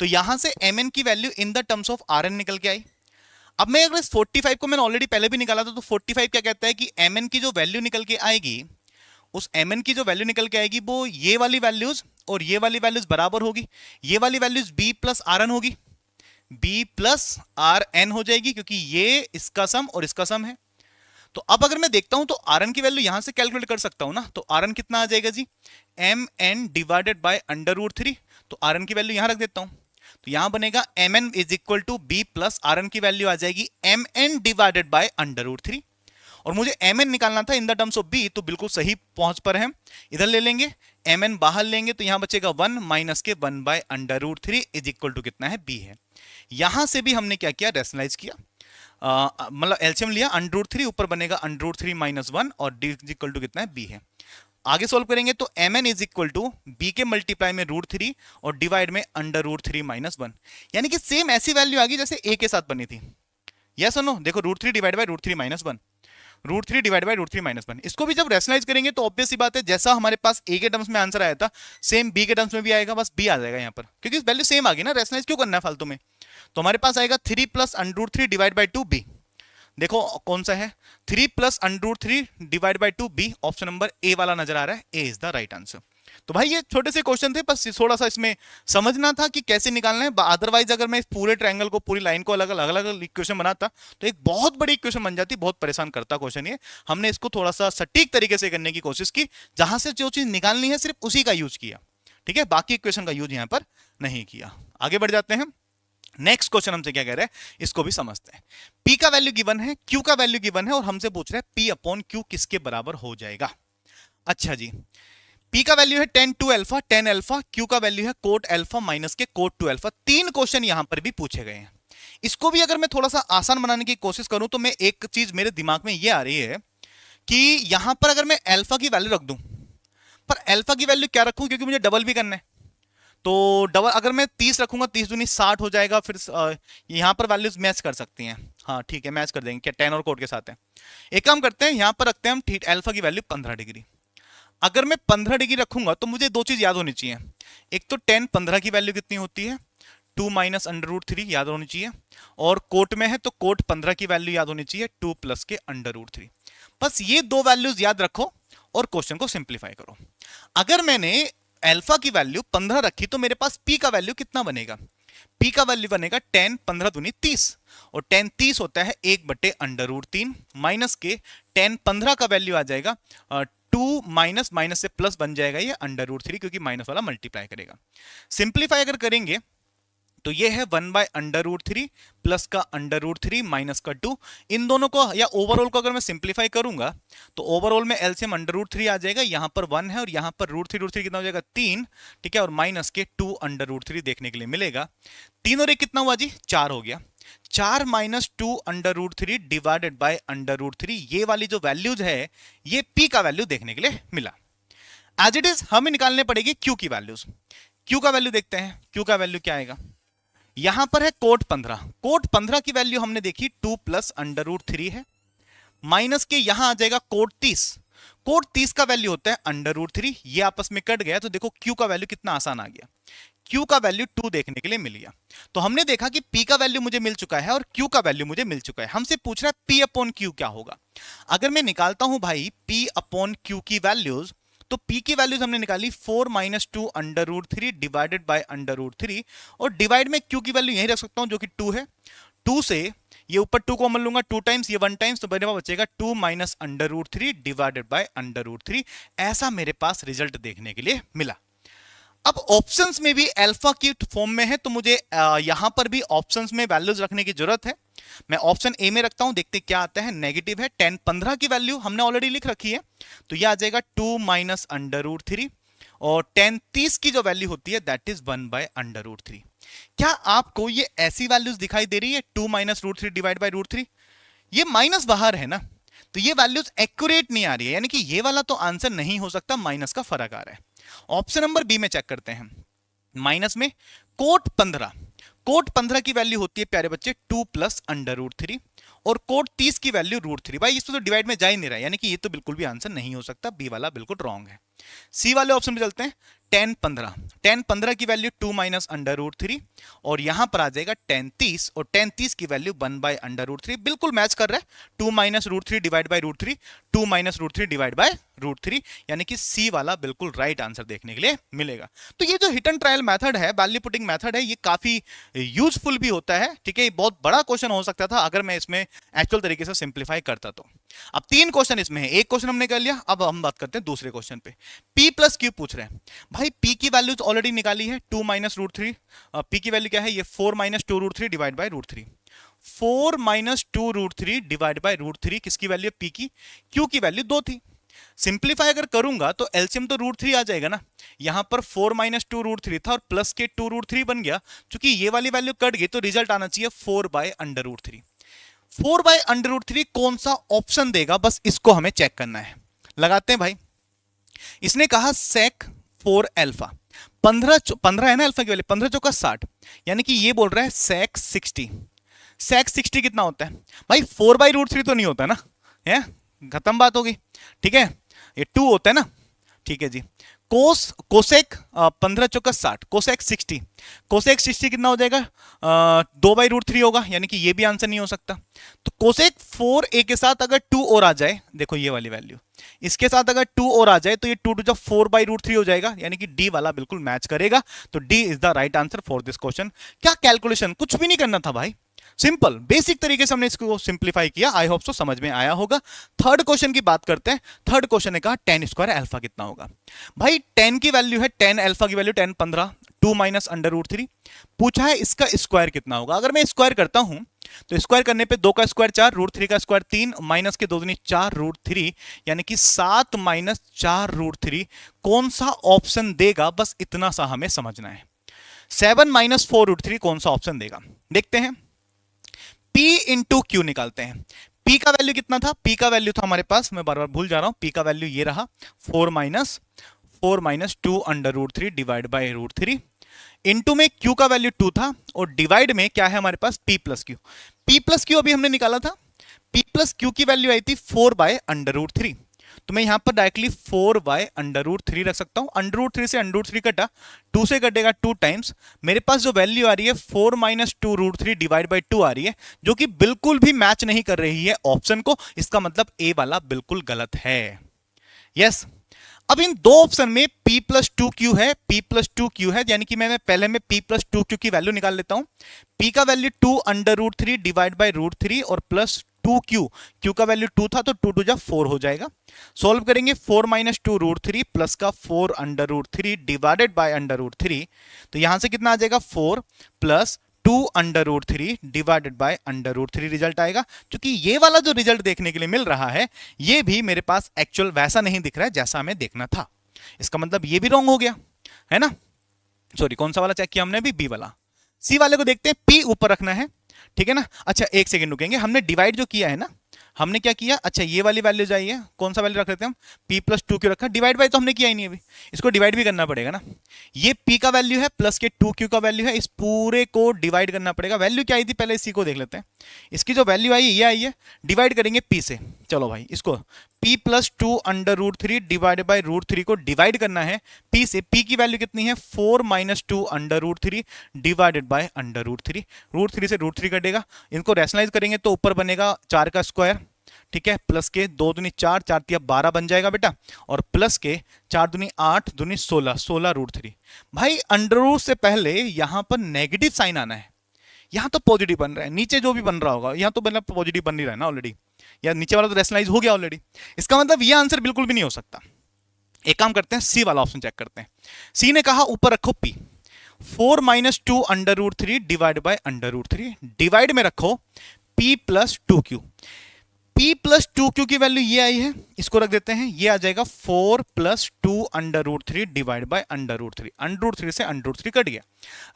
तो यहां से mn की value in the terms of rn निकल के आई। अब मैं अगर इस 45 को मैंने ऑलरेडी पहले भी निकाला था, तो 45 क्या कहता है कि mn की जो वैल्यू निकल के आएगी, उस mn की जो वैल्यू निकल के आएगी वो ये वाली वैल्यूज और ये वाली वैल्यूज बराबर होगी। ये वाली वैल्यूज b प्लस rn होगी, b प्लस rn हो जाएगी, क्योंकि ये इसका सम और इसका सम है। तो अब अगर मैं देखता हूं तो rn की वैल्यू यहां से कैलकुलेट कर सकता हूं ना, तो rn कितना आ जाएगा जी, mn डिवाइडेड बाय √3। तो rn की वैल्यू यहां रख देता हूं, तो यहां बनेगा mn is equal to b plus rn की वैल्यू आ जाएगी mn divided by under root 3, और मुझे mn निकालना था in the terms of b, तो बिल्कुल सही पहुंच पर है। इधर ले लेंगे, mn बाहर लेंगे तो यहां बचेगा 1 माइनस के 1 by under root 3 is equal to कितना है, b है। यहां से भी हमने क्या किया, रेशनलाइज किया, मतलब एलसीएम लिया, अंडर रूट 3 ऊपर बनेगा अंडर रूट 3 माइनस 1 और d इज इक्वल टू कितना है, b है। आगे सोल्व करेंगे तो mn is equal to b के मल्टीप्लाई में रूट 3 और डिवाइड में अंडर रूट 3 माइनस 1, यानी कि सेम ऐसी वैल्यू आ गई जैसे a के साथ बनी थी। यस और नो, देखो root 3 divide by root 3 minus 1, root 3 divide by root 3 minus 1। इसको भी जब रेशनलाइज करेंगे तो ऑब्वियस सी बात है, जैसा हमारे पास a के टर्म्स में आंसर आया था सेम b के टर्म्स में भी आएगा, बस b आ जाएगा यहाँ पर, क्योंकि वैल्यू सेम आ गई ना, रेशनलाइज क्यों करना है फालतू में। तो हमारे पास आएगा 3 प्लस under root 3 divide by 2 b। देखो कौन सा है, 3 प्लस under root 3 divide by 2 b, option number A वाला नजर आ रहा है, A is the right answer. तो भाई ये छोटे से क्वेश्चन थे, बस थोड़ा सा इसमें समझना था कि कैसे निकालना है। अदरवाइज अगर मैं इस पूरे ट्रायंगल को, पूरी लाइन को अलग अलग इक्वेशन बनाता तो एक बहुत बड़ी इक्वेशन बन जाती, बहुत परेशान करता क्वेश्चन ये। हमने इसको थोड़ा सा सटीक तरीके से करने की कोशिश की, जहां से जो चीज निकालनी है सिर्फ उसी का यूज किया, ठीक है, बाकी इक्वेशन का यूज यहां पर नहीं किया। आगे बढ़ जाते हैं, नेक्स्ट क्वेश्चन हमसे क्या कह रहा है, इसको भी समझते हैं। P का वैल्यू गिवन है, Q का वैल्यू गिवन है, और हमसे पूछ रहा है P अपॉन Q किसके बराबर हो जाएगा। अच्छा जी, P का वैल्यू है tan 2 alpha, tan alpha, Q का वैल्यू है कोट अल्फा माइनस के कोट 2 अल्फा। तीन क्वेश्चन यहां पर भी पूछे गए हैं। इसको भी अगर मैं थोड़ा सा आसान बनाने की कोशिश करूं तो मैं एक चीज मेरे दिमाग में ये आ रही है कि यहां पर अगर मैं अल्फा की वैल्यू रख दूं, पर अल्फा की वैल्यू क्या रखूं, क्योंकि मुझे डबल भी करना है। तो डबल अगर मैं 30 रखूंगा, 30 दूनी 60 हो जाएगा, फिर यहां पर वैल्यूज मैच कर सकती हैं। हाँ ठीक है, मैच कर देंगे, क्या tan और कोट के साथ है। एक काम करते हैं, यहां पर रखते हैं हम अल्फा की वैल्यू 15 डिग्री। अगर मैं 15 डिग्री रखूंगा तो मुझे दो चीज याद होनी चाहिए। एक तो tan 15 की वैल्यू कितनी होती है, 2 माइनस अंडर रूट 3 याद होनी चाहिए, और कोट में है तो कोट 15 की वैल्यू याद होनी चाहिए, 2 प्लस के अंडर रूट 3। बस ये दो वैल्यूज याद रखो और क्वेश्चन को सिंप्लीफाई करो। अगर मैंने अल्फा की वैल्यू 15 रखी तो मेरे पास P का वैल्यू कितना बनेगा, P का वैल्यू बनेगा tan 15 दूनी 30, और tan 30 होता है 1 बटे अंडर रूट 3 माइनस के tan 15 का वैल्यू आ जाएगा 2 माइनस माइनस से प्लस बन जाएगा ये अंडर रूट 3, क्योंकि माइनस वाला मल्टीप्लाई करेगा। सिंप्लीफाई अगर करेंगे तो ये है 1 बाय अंडर रूट 3 प्लस का अंडर रूट 3 माइनस का 2। इन दोनों को या ओवरऑल को अगर मैं सिंप्लीफाई करूंगा तो ओवरऑल में एलसीएम अंडर रूट 3 आ जाएगा, यहां पर 1 है और यहां पर रूट 3 कितना हो जाएगा 3, ठीक है, और माइनस के 2 अंडर रूट 3 देखने के लिए मिलेगा। 3 और 1 कितना हुआ जी, 4 हो गया। 4 minus 2 under root 3 divided by under root 3, ये वाली जो वैल्यूज है ये P का वैल्यू देखने के लिए मिला। एज इट इज हमें निकालने पड़ेगी Q की वैल्यूज। Q का वैल्यू देखते हैं, Q का वैल्यू क्या आएगा। यहां पर है कोट 15, कोट 15 की वैल्यू हमने देखी 2 प्लस अंडर रूट 3 है, माइनस के यहां आ जाएगा कोट 30, कोट 30 का वैल्यू होता है अंडर रूट 3, ये आपस में कट गया तो देखो Q का वैल्यू कितना आसान आ गया, Q का वैल्यू 2 देखने के लिए मिल गया। तो हमने देखा कि P का वैल्यू मुझे मिल चुका है और Q का वैल्यू मुझे मिल चुका है। हमसे पूछ रहा है P अपॉन Q क्या होगा। अगर मैं निकालता हूं भाई P अपॉन Q की वैल्यूज, तो P की वैल्यूज हमने निकाली 4 minus 2 under root 3 divided by under root 3, और डिवाइड में Q की वैल्यू यही रख सकता हूं जो कि 2 है। 2 से ये ऊपर 2 कॉमन लूंगा, 2 टाइम्स ये 1 टाइम्स, तो मेरे पास बचेगा 2 minus under root 3 divided by under root 3। ऐसा मेरे पास रिजल्ट देखने के लिए मिला। अब ऑप्शंस में भी अल्फा की फॉर्म में है तो मुझे यहां पर भी ऑप्शंस में वैल्यूज रखने की जरूरत है। मैं ऑप्शन ए में रखता हूं, देखते क्या आता है। नेगेटिव है, tan 15 की वैल्यू हमने ऑलरेडी लिख रखी है तो यह आ जाएगा 2 माइनस अंडर रूट 3, और tan 30 की जो वैल्यू होती है that is 1 by under root 3। क्या आपको ये ऐसी वैल्यूज दिखाई दे रही है 2 minus root 3 divide by root 3, ये माइनस बाहर है ना, तो ये वैल्यूज एक्यूरेट नहीं आ रही है, यानी कि ये वाला तो आंसर नहीं हो सकता, माइनस का फर्क आ रहा है। ऑप्शन नंबर बी में चेक करते हैं, माइनस में कोट 15, कोट 15 की वैल्यू होती है प्यारे बच्चे 2 प्लस अंडर रूट 3, और कोट 30 की वैल्यू रूट 3। भाई इसमें तो डिवाइड में जा ही नहीं रहा है, यानी कि ये तो बिल्कुल भी आंसर नहीं हो सकता, बी वाला बिल्कुल रॉन्ग है। सी वाले ऑप्शन पे चलते हैं, tan 15, tan 15 की वैल्यू 2 माइनस अंडर रूट 3, और यहां पर आ जाएगा tan 30, और tan 30 की वैल्यू 1 बाय अंडर रूट 3, बिल्कुल मैच कर रहा है। 2 minus root 3 divide by root 3, 2 minus root 3 divide by root 3, यानी कि सी वाला बिल्कुल राइट आंसर देखने के लिए मिलेगा। तो ये जो हिट एंड ट्रायल मेथड है, वैल्यू पुटिंग मेथड है, ये काफी यूजफुल भी होता है, ठीक है। ये बहुत बड़ा क्वेश्चन हो सकता था अगर मैं इसमें एक्चुअल तरीके से सिंप्लीफाई करता तो। अब 3 क्वेश्चन इसमें है, एक क्वेश्चन हमने कर लिया, अब हम बात करते हैं दूसरे क्वेश्चन पे। P प्लस Q पूछ रहे हैं भाई। भाई पी की वैल्यूज ऑलरेडी निकाली है, 2 माइनस रूट थ्री। पी की वैल्यू क्या है, ये 4 minus two root three divide by root three. 4 minus two root three divide by root three किसकी वैल्यू है, पी की। क्यू की वैल्यू 2 थी। सिंप्लीफाई अगर करूंगा तो एलसीएम तो रूट थ्री आ जाएगा ना। यहां पर 4 माइनस टू रूट थ्री था और प्लस के 2 रूट थ्री बन गया। क्योंकि ये वाली वैल्यू कट गई तो रिजल्ट आना चाहिए 4 by under root three. 4 by under root three कौन सा ऑप्शन देगा, बस इसको हमें चेक करना है। लगाते हैं भाई। इसने कहा सेक 4 अल्फा, 15 है ना अल्फा की वैल्यू, 15 चौका 60, यानी कि ये बोल रहा है सेक 60। सेक 60 कितना होता है भाई, 4 बाई रूट थ्री तो नहीं होता ना, है खत्म बात होगी। ठीक है, ये 2 होता है ना। ठीक है जी। कोसेक 15 चौका 60, कोसेक 60, कोसेक 60 कितना हो जाएगा, 2 बाई रूट थ्री होगा, यानी कि ये भी आंसर नहीं हो सकता। तो कोसेक 4 ए के साथ अगर 2 और आ जाए, देखो ये वाली वैल्यू, इसके साथ अगर 2 और आ जाए तो ये 2 टू जब 4 बाई रूट थ्री हो जाएगा, यानी कि डी वाला बिल्कुल मैच करेगा। तो D is the right answer for this question. क्या कैलकुलेशन, कुछ भी नहीं करना था भाई, सिंपल बेसिक तरीके से हमने इसको सिंप्लीफाई किया। आई होप सो समझ में आया होगा। थर्ड क्वेश्चन की बात करते हैं। थर्ड क्वेश्चन ने कहा टेन स्क्वायर अल्फा कितना होगा। भाई 10 की वैल्यू है 10, अल्फा की वैल्यू 10 15, 2 माइनस अंडर रूट थ्री। पूछा है इसका स्क्वायर कितना होगा। अगर मैं स्क्वायर करता हूं तो स्क्वायर करने पे 2 का स्क्वायर 4, रूट थ्री का स्क्वायर 3, माइनस के 2 दूनी 4 रूट थ्री, यानी कि 7 माइनस 4 रूट थ्री। कौन सा ऑप्शन देगा, बस इतना सा हमें समझना है। 7 माइनस 4 रूट थ्री कौन सा ऑप्शन देगा, देखते हैं। P इंटू क्यू निकालते हैं। P का वैल्यू कितना था, P का वैल्यू था हमारे पास, मैं बार बार भूल जा रहा हूं, P का वैल्यू ये रहा 4 minus 2 under root three divide by root three. Into में Q का वैल्यू 2 था और डिवाइड में क्या है हमारे पास P plus Q. P plus Q अभी हमने निकाला था, P प्लस क्यू की वैल्यू आई थी 4 बाय अंडर रूट थ्री। तो मैं यहां पर directly 4 by under root three रख सकता हूं। अंडर रूट थ्री से अंडर रूट थ्री कटा, 2 से कटेगा 2 टाइम्स। मेरे पास जो वैल्यू आ रही है 4 minus two root three divide by 2 आ रही है, जो कि बिल्कुल भी मैच नहीं कर रही है ऑप्शन को। इसका मतलब ए वाला बिल्कुल गलत है। यस। अब इन दो ऑप्शन में P प्लस टू क्यू है, P प्लस टू क्यू है, यानी कि मैं पहले में P प्लस टू क्यू की वैल्यू निकाल लेता हूं। P का value 2 under root three divide by root three और प्लस 2 क्यू, क्यू का वैल्यू 2 था तो 2 टू जा 4 हो जाएगा। सॉल्व करेंगे 4 minus two root three plus का 4 under root three divided by under root three. तो यहां से कितना आ जाएगा 4 plus 2 under root three divided by under root three result आएगा। क्योंकि ये वाला जो रिजल्ट देखने के लिए मिल रहा है ये भी मेरे पास एक्चुअल वैसा नहीं दिख रहा है जैसा हमें देखना था। इसका मतलब ये भी रॉन्ग हो गया है ना। सॉरी, कौन सा वाला चेक किया हमने अभी, बी वाला। सी वाले को देखते हैं, पी ऊपर रखना है, ठीक है ना। अच्छा एक सेकंड रुकेंगे, हमने डिवाइड जो किया है ना, हमने क्या किया, अच्छा ये वाली वैल्यू जाइए, कौन सा वैल्यू रख लेते हैं हम, p प्लस टू क्यू रखा। डिवाइड बाई तो हमने किया ही नहीं, अभी इसको डिवाइड भी करना पड़ेगा ना। ये p का वैल्यू है प्लस के 2q का वैल्यू है, इस पूरे को डिवाइड करना पड़ेगा। वैल्यू क्या आई थी पहले इसी को देख लेते हैं। इसकी जो वैल्यू आई ये आई है, डिवाइड करेंगे p से। चलो भाई इसको p plus two under root three divide by root three को डिवाइड करना है p से। p की वैल्यू कितनी है 4 minus two under root three divided by under root three. Root three से रूट थ्री कटेगा, इनको रैशनलाइज करेंगे तो ऊपर बनेगा 4 का स्क्वायर, ठीक है, प्लस के 2 दूनी 4, 4 तिया 12 बन जाएगा बेटा, और प्लस के 4 दूनी 8 दूनी 16, 16 रूट थ्री। भाई अंडर रूट से पहले यहां पर नेगेटिव साइन आना है, यहां तो पॉजिटिव बन रहा है, नीचे जो भी बन रहा होगा यहां तो मतलब पॉजिटिव बन नहीं रहा है ना ऑलरेडी, या नीचे वाला तो रैशनलाइज हो गया ऑलरेडी। इसका मतलब यह आंसर बिल्कुल भी नहीं हो सकता। एक काम करते हैं, सी वाला ऑप्शन चेक करते हैं। सी ने कहा ऊपर रखो p, 4 minus two under root three divide by under root three, divide में रखो p plus two q. p plus two Q की वैल्यू ये आई है, इसको रख देते हैं, ये आ जाएगा 4 plus two under root three divide by under root three. Under root three से अंडर रूट थ्री कट गया,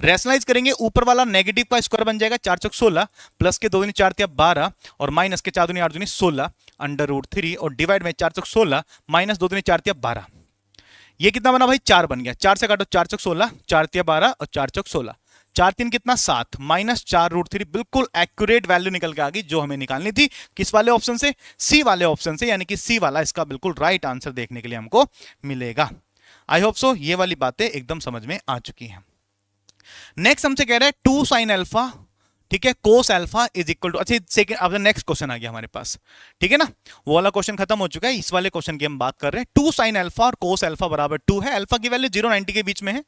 रैशनलाइज करेंगे, ऊपर वाला नेगेटिव का स्क्वायर बन जाएगा 4 चौक 16, प्लस के 2 दूनी 4 तिया 12 और माइनस के 4 दूनी 8 दूनी 16 अंडर रूट थ्री, और डिवाइड में 4 चौक 16 माइनस 2 दूनी 4 तिया 12। ये कितना बना भाई 4 बन गया, 4 से काटो 4 चौक 16, 4 तिया 12 और 4 चौक 16, 4 3 कितना 7 माइनस 4 रूट थ्री। बिल्कुल एक्यूरेट वैल्यू निकल के आ गई जो हमें निकालनी थी। किस वाले ऑप्शन से, सी वाले ऑप्शन से, यानी कि सी वाला इसका बिल्कुल राइट आंसर देखने के लिए हमको मिलेगा। आई होप सो ये वाली बातें एकदम समझ में आ चुकी हैं। नेक्स्ट हमसे कह रहा है 2 साइन अल्फा, ठीक है, cos alpha is equal to, अच्छा सेकंड अब नेक्स्ट क्वेश्चन आ गया हमारे पास, ठीक है ना। वो वाला क्वेश्चन खत्म हो चुका है, इस वाले क्वेश्चन की हम बात कर रहे हैं। 2 साइन अल्फा और कोस अल्फा बराबर 2 है, अल्फा की वैल्यू 0 90 के बीच में है,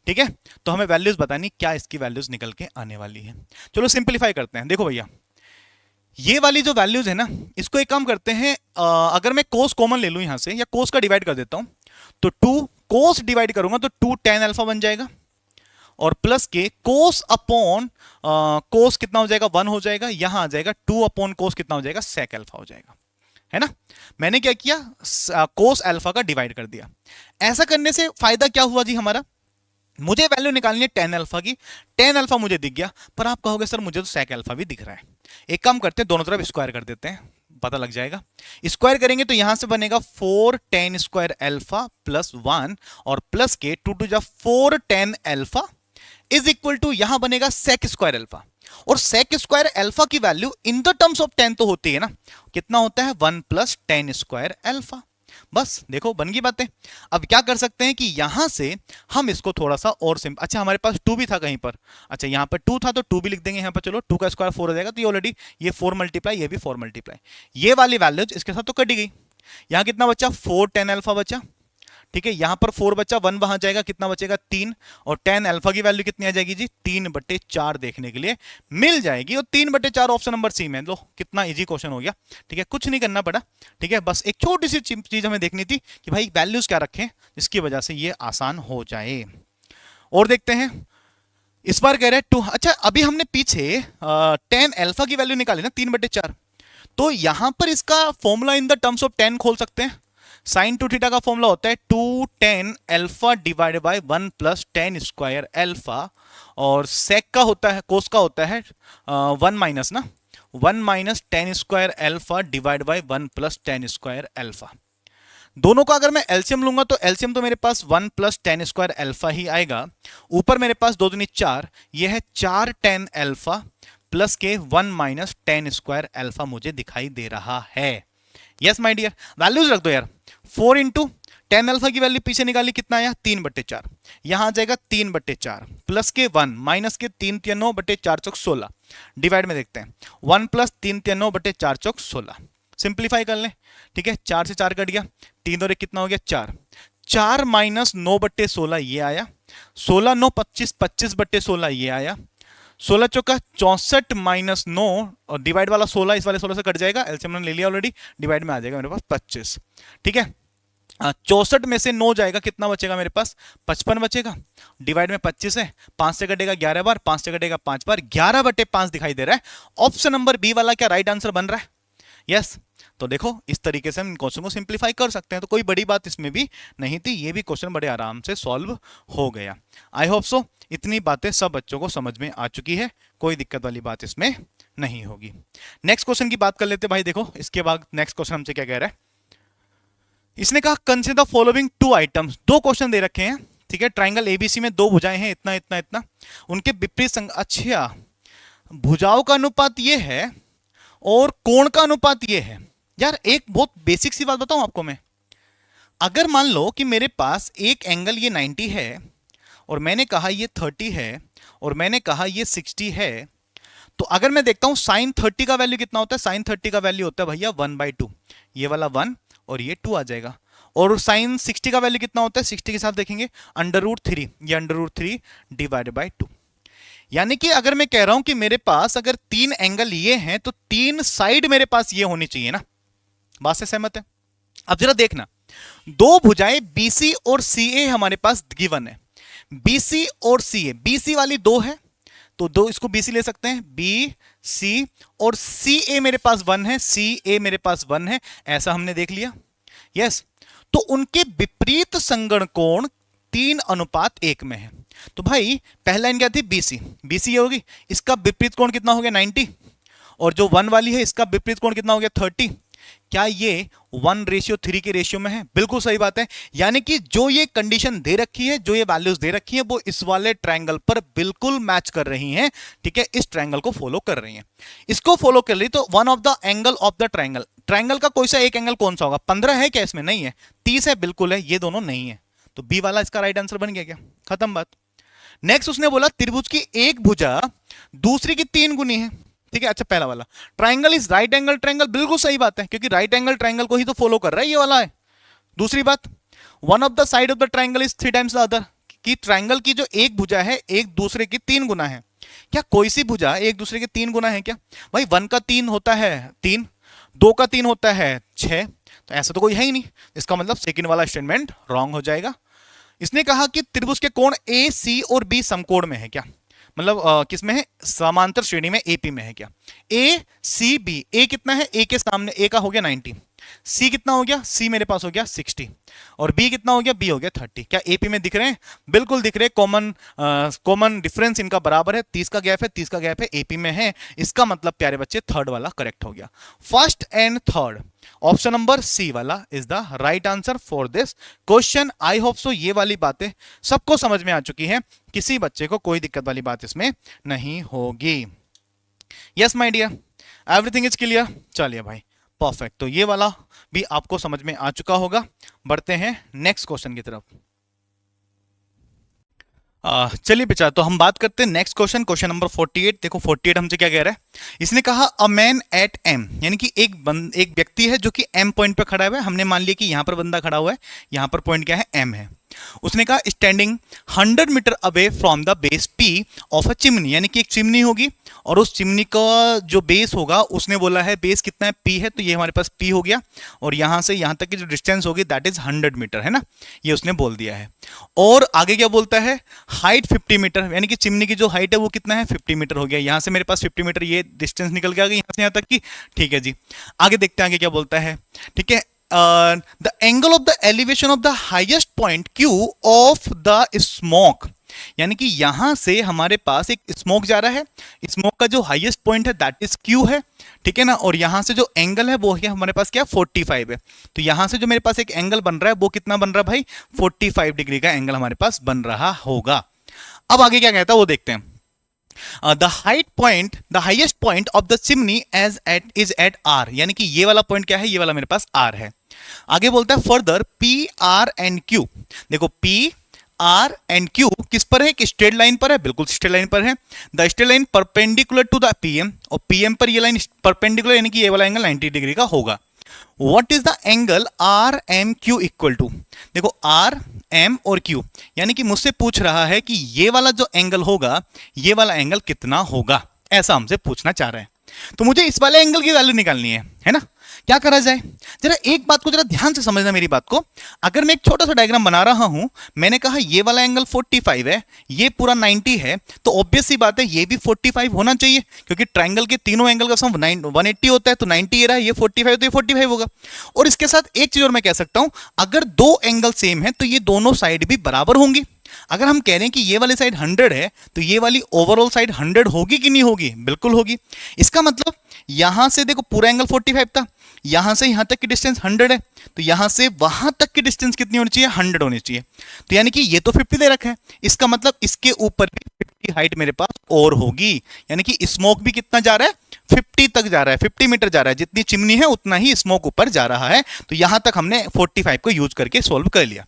ठीक है। तो हमें वैल्यूज बतानी, क्या इसकी वैल्यूज निकल के आने वाली है। चलो सिंप्लीफाई करते हैं। देखो भैया ये वाली जो वैल्यूज है ना, इसको एक काम करते हैं, अगर मैं कोस कॉमन ले लूं यहां से, या कोस का डिवाइड कर देता हूं, तो 2 कोस डिवाइड करूंगा तो 2 tan अल्फा बन जाएगा, और प्लस के कोस अपॉन कोस कितना हो जाएगा 1 हो जाएगा, यहां आ जाएगा 2 अपॉन कोस कितना हो जाएगा sec अल्फा हो जाएगा, है ना। मैंने क्या किया, कोस अल्फा का डिवाइड कर दिया। ऐसा करने से फायदा क्या हुआ जी हमारा, मुझे वैल्यू निकालनी है tan अल्फा की, tan अल्फा मुझे दिख गया, पर आप कहोगे सर मुझे तो sec अल्फा भी दिख रहा है। एक काम करते हैं, दोनों तरफ स्क्वायर कर देते हैं, पता लग जाएगा। स्क्वायर करेंगे तो यहां से बनेगा 4 tan स्क्वायर अल्फा प्लस 1 और प्लस के 2 टू जा 4 tan alpha is equal to यहां बनेगा sec स्क्वायर अल्फा। और sec स्क्वायर अल्फा की value in the terms of tan तो होती है ना, कितना होता है 1 प्लस tan स्क्वायर अल्फा। बस देखो बन गई बातें। अब क्या कर सकते हैं कि यहां से हम इसको थोड़ा सा और सिंपल, अच्छा हमारे पास 2 भी था कहीं पर, अच्छा यहां पर 2 था तो 2 भी लिख देंगे यहां पर, चलो 2 का स्क्वायर 4 हो जाएगा, तो ये ऑलरेडी ये 4 मल्टीप्लाई, ये भी 4 मल्टीप्लाई, ये वाली वैल्यूज इसके साथ तो कटी गई। यहां कितना बचा 4 tan अल्फा बचा, ठीक है, यहां पर 4 बचा, 1 वहां जाएगा, कितना बचेगा 3, और tan अल्फा की वैल्यू कितनी आ जाएगी जी 3/4 देखने के लिए मिल जाएगी, और 3/4 ऑप्शन नंबर सी में। लो कितना इजी क्वेश्चन हो गया, ठीक है, कुछ नहीं करना पड़ा, ठीक है, बस एक छोटी सी चीज हमें देखनी थी कि भाई वैल्यूज क्या रखें जिसकी वजह से ये आसान हो जाए। और देखते हैं इस बार कह रहे हैं 2, अच्छा अभी हमने पीछे tan अल्फा की वैल्यू निकाली ना 3/4, तो यहां पर इसका formula in the terms of tan खोल सकते हैं। साइन टू थीटा का फॉर्मूला होता है 2 tan alpha divide by 1 plus tan square alpha, और सेक का होता है, कोस का होता है 1 माइनस ना 1 minus tan square alpha divide by 1 plus tan square alpha. दोनों का अगर मैं एलसीएम लूंगा तो एलसीएम तो मेरे पास 1 प्लस tan स्क्वायर अल्फा ही आएगा, ऊपर मेरे पास 2 दूनी 4, ये है 4 tan अल्फा प्लस के 1 माइनस tan स्क्वायर अल्फा मुझे दिखाई दे रहा है। यस माय डियर, वैल्यूज रख दो यार, 4 इंटू tan अल्फा की वैल्यू पीछे निकाली, कितना आया 3/4, यहां आ जाएगा 3/4 प्लस के 1 माइनस के 3 3 9/4 चौक 16, डिवाइड में देखते हैं 1 प्लस 3 3 9/4 चौक 16, सिंप्लीफाई कर लें, ठीक है, 4 से 4 कट गया, 3 और 1 कितना हो गया 4, 4 माइनस 9/16 ये आया, 16 9 25, 25/16 ये आया, 16 चौका 64 माइनस 9 और डिवाइड वाला 16 इस वाले 16 से कट जाएगा, एलसीएम मैंने ले लिया ऑलरेडी, डिवाइड में आ जाएगा मेरे पास 25, ठीक है। 64 में से 9 जाएगा, कितना बचेगा मेरे पास 55 बचेगा, डिवाइड में 25 है, 5 से कटेगा 11 बार, 5 से कटेगा 5 बार, 11/5 दिखाई दे रहा है। ऑप्शन नंबर बी वाला क्या राइट आंसर बन रहा है? यस। तो देखो इस तरीके से हम इन क्वेश्चन को सिंप्लीफाई कर सकते हैं, तो कोई बड़ी बात इसमें भी नहीं थी, ये भी क्वेश्चन बड़े आराम से सॉल्व हो गया। आई होप सो इतनी बातें सब बच्चों को समझ में आ चुकी है, कोई दिक्कत वाली बात इसमें नहीं होगी। नेक्स्ट क्वेश्चन की बात कर लेते भाई, देखो इसके बाद नेक्स्ट क्वेश्चन हमसे क्या कह रहा है, इसने कहा consider the following 2 items, 2 question दे रखे हैं, ठीक है, ट्राइंगल एबीसी में 2 भुजाएं हैं, इतना इतना इतना, उनके विपरीत अच्छा भुजाओं का अनुपात ये है और कोण का अनुपात ये है। यार एक बहुत बेसिक सी बात बताऊं आपको मैं, अगर मान लो कि मेरे पास एक एंगल ये 90 है और मैंने कहा ये 30 है और मैंने कहा ये 60 है, तो अगर मैं देखता हूं साइन 30 का वैल्यू कितना होता है, साइन 30 का वैल्यू होता है भैया 1/2, ये वाला 1 और ये 2 आ जाएगा, और साइन 60 का वैल्यू कितना होता है, 60 के साथ देखेंगे √3, ये √3 डिवाइड बाय 2। यानी कि अगर मैं कह रहा हूं कि मेरे पास अगर 3 एंगल ये हैं तो 3 साइड मेरे पास ये होनी चाहिए ना, बात से सहमत है? अब जरा देखना, 2 भुजाएं BC और CA हमारे पास गिवन है, BC और CA, BC वाली 2 है तो 2 इसको BC ले सकते हैं, BC, और CA मेरे पास 1 है, CA मेरे पास 1 है, ऐसा हमने देख लिया। यस, तो उनके विपरीत संगण कोण 3:1 में है। तो भाई पहला लाइन क्या थी BC, BC ये होगी, इसका विपरीत कोण कितना हो गया 90, और जो 1 वाली है इसका विपरीत कोण कितना हो गया 30। क्या ये 1:3 के रेशियो में है? बिल्कुल सही बात है, यानी कि जो ये कंडीशन दे रखी है, जो ये वैल्यूज दे रखी है, वो इस वाले ट्रायंगल पर बिल्कुल मैच कर रही हैं, ठीक है, इस ट्रायंगल को फॉलो कर रही हैं। इसको फॉलो कर रही तो one of the angle of the triangle, triangle का कोई सा एक एंगल कौन सा होगा, 15 है क्या इसमें? नहीं है, 30 है, बिल्कुल है, ये दोनों नहीं है, तो बी वाला इसका राइट आंसर बन गया क्या? खत्म बात। नेक्स्ट उसने बोला त्रिभुज की एक भुजा दूसरी की 3 गुनी है, ठीक है। अच्छा पहला वाला triangle is right angle triangle, बिल्कुल सही बात है, क्योंकि राइट एंगल ट्राइंगल को ही तो फॉलो कर रहा है ये वाला है। दूसरी बात, one of the side of the triangle is 3 times the other, कि ट्राइंगल की जो एक भुजा है एक दूसरे की 3 गुना है। क्या कोई सी भुजा एक दूसरे के 3 गुना है क्या? भाई 1 का 3 होता है 3, 2 का 3 होता है 6, तो ऐसा तो कोई है ही नहीं, इसका मतलब सेकंड वाला स्टेटमेंट रॉन्ग हो जाएगा। इसने कहा कि त्रिभुज के कोण ए सी और बी समकोण में है क्या, मतलब किस में है, समांतर श्रेणी में, एपी में है क्या। ए सी बी, ए कितना है, ए के सामने ए का हो गया 90, सी कितना हो गया, सी मेरे पास हो गया 60, और बी कितना हो गया, बी हो गया 30। क्या एपी में दिख रहे हैं, बिल्कुल दिख रहे हैं, कॉमन डिफरेंस इनका बराबर है, 30 का गैप है, 30 का गैप है, एपी में है। इसका मतलब प्यारे बच्चे थर्ड वाला करेक्ट हो गया। First and third, option number C वाला is the right answer for this question. I hope so ये वाली बातें सबको समझ में आ चुकी है, किसी बच्चे को कोई दिक्कत वाली बात इसमें नहीं होगी। Yes my dear, everything is clear. चलिए भाई परफेक्ट, तो ये वाला भी आपको समझ में आ चुका होगा। बढ़ते हैं नेक्स्ट क्वेश्चन की तरफ। चलिए बेचा, तो हम बात करते हैं नेक्स्ट क्वेश्चन, क्वेश्चन नंबर 48। देखो 48 हमसे क्या कह रहा है, इसने कहा अ मैन एट एम, यानी कि एक व्यक्ति है जो कि एम पॉइंट पे खड़ा हुआ है। हमने मान लिया कि यहां पर बंदा खड़ा हुआ है, यहां पर पॉइंट क्या है, एम है। उसने कहा standing 100 metre away from the base P of a chimney, यानी कि एक चिमनी होगी और उस चिमनी का जो बेस होगा, उसने बोला है बेस कितना है, पी है, तो ये हमारे पास पी हो गया, और यहां से यहां तक की जो डिस्टेंस होगी दैट इज 100 मीटर, है ना, ये उसने बोल दिया है। और आगे क्या बोलता है, हाइट 50 मीटर, यानी कि चिमनी की जो हाइट है वो कितना है, 50 मीटर हो गया। यहां से मेरे पास 50 मीटर ये डिस्टेंस निकल के आ गई यहां से यहां तक की। ठीक है जी, आगे देखते हैं आगे क्या बोलता है। ठीक है, the angle of the elevation of the highest point Q of the smoke, यानी कि यहां से हमारे पास एक स्मोक जा रहा है, स्मोक का जो हाईएस्ट पॉइंट है दैट इज Q है, ठीक है ना, और यहां से जो एंगल है वो है हमारे पास क्या, 45 है। तो यहां से जो मेरे पास एक एंगल बन रहा है वो कितना बन रहा है भाई, 45 डिग्री का एंगल हमारे पास बन रहा होगा। अब आगे क्या कहता है वो देखते हैं। The highest point of the chimney is at R, यानी कि ये वाला पॉइंट क्या है, ये वाला मेरे पास R है। आगे बोलता है further P R and Q, देखो P R and Q किस पर है, कि स्ट्रेट लाइन पर है, बिल्कुल स्ट्रेट लाइन पर है। The straight line perpendicular to the PM, और PM पर ये लाइन परपेंडिकुलर, यानी कि ये वाला एंगल 90 डिग्री का होगा। What is the angle RMQ equal to, देखो R M और Q, यानी कि मुझसे पूछ रहा है कि ये वाला जो एंगल होगा, ये वाला एंगल कितना होगा, ऐसा हमसे पूछना चाह रहे हैं। तो मुझे इस वाले एंगल की वैल्यू निकालनी है ना। क्या करा जाए, जरा एक बात को जरा ध्यान से समझना मेरी बात को। अगर मैं एक छोटा सा डायग्राम बना रहा हूं, मैंने कहा ये वाला एंगल 45 है, ये पूरा 90 है, तो ऑब्वियस सी बात है ये भी 45 होना चाहिए, क्योंकि ट्राइंगल के तीनों एंगल का सम 180 होता है, तो 90 ये रहा, ये 45 तो ये 45 होगा। और इसके साथ एक चीज और मैं कह सकता हूं, अगर दो एंगल सेम है तो ये दोनों साइड भी बराबर होंगी। अगर हम कह रहे हैं कि ये वाली साइड 100 है, तो ये वाली ओवरऑल साइड 100 होगी कि नहीं होगी, बिल्कुल होगी। इसका मतलब यहां से देखो पूरा एंगल 45 था, यहां से यहां तक की डिस्टेंस 100 है, तो यहां से वहां तक की डिस्टेंस कितनी होनी चाहिए, 100 होनी चाहिए। तो यानी कि ये तो 50 दे रखा है, इसका मतलब इसके ऊपर भी 50 हाइट मेरे पास और होगी, यानी कि स्मोक भी कितना जा रहा है, 50 तक जा रहा है, 50 मीटर जा रहा है, जितनी चिमनी है उतना ही स्मोक ऊपर जा रहा है। तो यहां तक हमने 45 को यूज करके सोल्व कर लिया।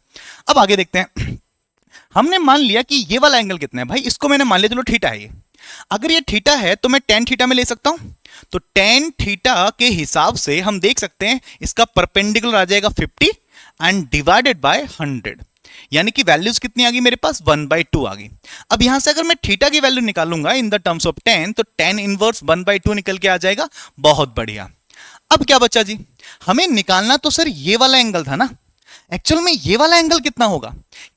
अब आगे देखते हैं। हमने मान लिया कि ये वाला एंगल कितना है भाई, इसको मैंने मान लिया चलो थीटा है ये। अगर ये थीटा है तो मैं tan थीटा में ले सकता हूं, तो tan थीटा के हिसाब से हम देख सकते हैं इसका परपेंडिकुलर आ जाएगा 50 एंड डिवाइडेड बाय 100, यानी कि वैल्यूज कितनी आ गई मेरे पास, 1/2 आ गई। अब यहां से अगर मैं थीटा की वैल्यू निकालूंगा इन द टर्म्स ऑफ tan, तो tan इनवर्स 1/2 निकल के आ जाएगा। बहुत बढ़िया। अब क्या बचा जी, हमें निकालना तो सर ये वाला एंगल था ना। एक्चुअल में ये वाला एंगल कितना होगा,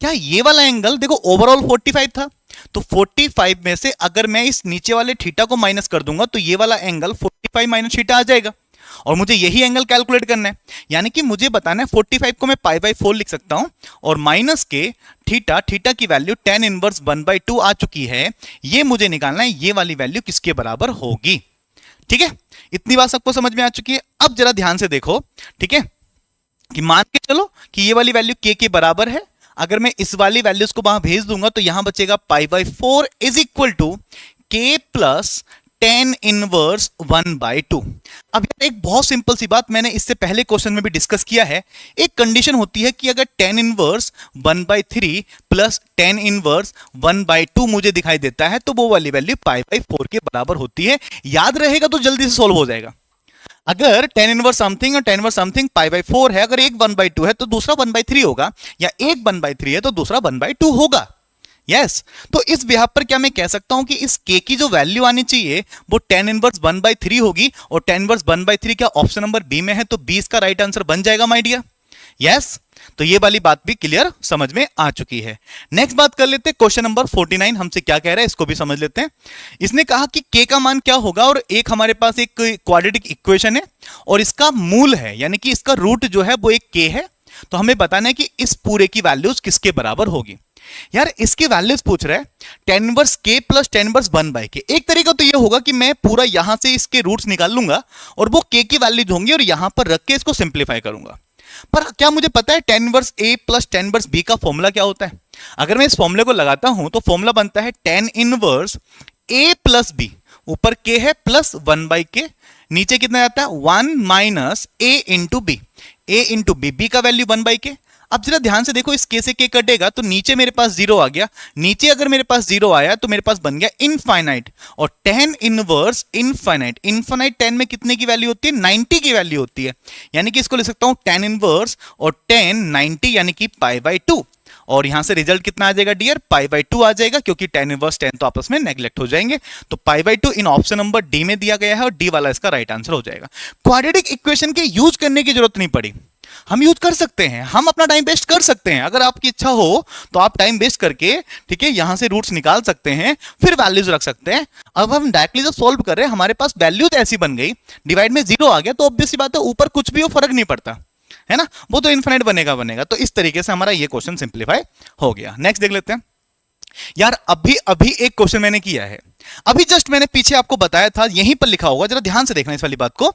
क्या ये वाला एंगल देखो ओवरऑल 45 था, तो 45 में से अगर मैं इस नीचे वाले थीटा को माइनस कर दूंगा तो ये वाला एंगल 45 माइनस थीटा आ जाएगा, और मुझे यही एंगल कैलकुलेट करना है। यानी कि मुझे बताना है 45 को मैं π/4 लिख सकता हूं, और माइनस के थीटा की वैल्यू tan इनवर्स 1/2 आ चुकी है, ये मुझे निकालना है ये वाली वैल्यू किसके बराबर होगी। ठीक है, इतनी बात सबको समझ में आ चुकी है। अब जरा ध्यान से देखो, ठीक है, कि मान के चलो कि ये वाली वैल्यू k के बराबर है। अगर मैं इस वाली वैल्यूज को वहां भेज दूंगा तो यहां बचेगा π/4 is equal to k plus tan inverse 1/2। अब यार एक बहुत सिंपल सी बात मैंने इससे पहले क्वेश्चन में भी डिस्कस किया है। एक कंडीशन होती है कि अगर tan inverse 1/3 plus tan inverse 1/2 मुझे दिखाई देता है तो वो वाली वैल्यू π/4 के बराबर होती है। याद रहेगा तो जल्दी से सोल्व हो जाएगा। अगर tan इनवर्स समथिंग और tan इनवर्स समथिंग π/4 है, अगर एक 1/2 है तो दूसरा 1/3 होगा, या एक 1/3 है तो दूसरा 1/2 होगा। यस, तो इस बिहाव पर क्या मैं कह सकता हूं कि इस k की जो वैल्यू आनी चाहिए वो tan इनवर्स 1/3 होगी, और tan इनवर्स 1/3 क्या ऑप्शन नंबर बी में है, तो 20 का राइट आंसर बन जाएगा माय डियर। यस, तो ये वाली बात भी क्लियर समझ में आ चुकी है। नेक्स्ट बात कर लेते हैं, क्वेश्चन नंबर 49 हमसे क्या कह रहा है इसको भी समझ लेते हैं। इसने कहा कि k का मान क्या होगा, और एक हमारे पास एक क्वाड्रेटिक इक्वेशन है और इसका मूल है, यानी कि इसका रूट जो है वो एक k है। तो हमें बताना है कि इस पूरे की वैल्यूज किसके बराबर होगी। यार इसके वैल्यूज पूछ रहा है tan inverse k plus tan inverse 1/k। एक तरीका तो ये होगा कि मैं पूरा यहां से इसके रूट्स निकाल लूंगा और वो k की वैल्यूज होंगी और यहां पर रख के इसको सिंप्लीफाई करूंगा। पर क्या मुझे पता है tan inverse a plus tan inverse b का फॉर्मूला क्या होता है? अगर मैं इस फॉर्मूले को लगाता हूं तो फॉर्मूला बनता है tan inverse a plus b, ऊपर k है प्लस 1/k, नीचे कितना जाता है 1 minus a into B, a into B, B का वैल्यू 1/k। अब जरा ध्यान से देखो, इस k से k कटेगा तो नीचे मेरे पास जीरो आ गया, नीचे अगर मेरे पास जीरो आया तो मेरे पास बन गया इनफाइनाइट, और tan inverse infinite, infinite tan में कितने की वैल्यू होती है 90 की वैल्यू होती है, यानी कि इसको लिख सकता हूं tan इनवर्स और tan 90 यानी कि π/2, और यहां से रिजल्ट कितना आ जाएगा डियर π/2 आ जाएगा, क्योंकि tan इनवर्स tan तो आपस में नेग्लेक्ट हो जाएंगे। तो π/2 इन ऑप्शन नंबर डी में दिया गया है और डी वाला इसका राइट आंसर हो जाएगा। क्वाड्रेटिक इक्वेशन के यूज करने की जरूरत नहीं पड़ी, हम यूज कर सकते हैं, हम अपना टाइम वेस्ट कर सकते हैं। अगर आपकी इच्छा हो तो आप टाइम वेस्ट करके, ठीक है, यहां से रूट्स निकाल सकते हैं, फिर वैल्यूज रख सकते हैं। अब हम डायरेक्टली जब सॉल्व कर रहे हैं हमारे पास वैल्यूज ऐसी बन गई, डिवाइड में जीरो आ गया, तो ऑब्वियस सी बात है ऊपर कुछ भी हो फर्क नहीं पड़ता है ना, वो तो इनफिनिट बनेगा। तो इस तरीके से हमारा ये क्वेश्चन सिंप्लीफाई हो गया। नेक्स्ट देख लेते हैं। यार अभी अभी एक क्वेश्चन मैंने किया है, अभी जस्ट मैंने पीछे आपको बताया था, यहीं पर लिखा होगा, जरा ध्यान से देखना इस वाली बात को,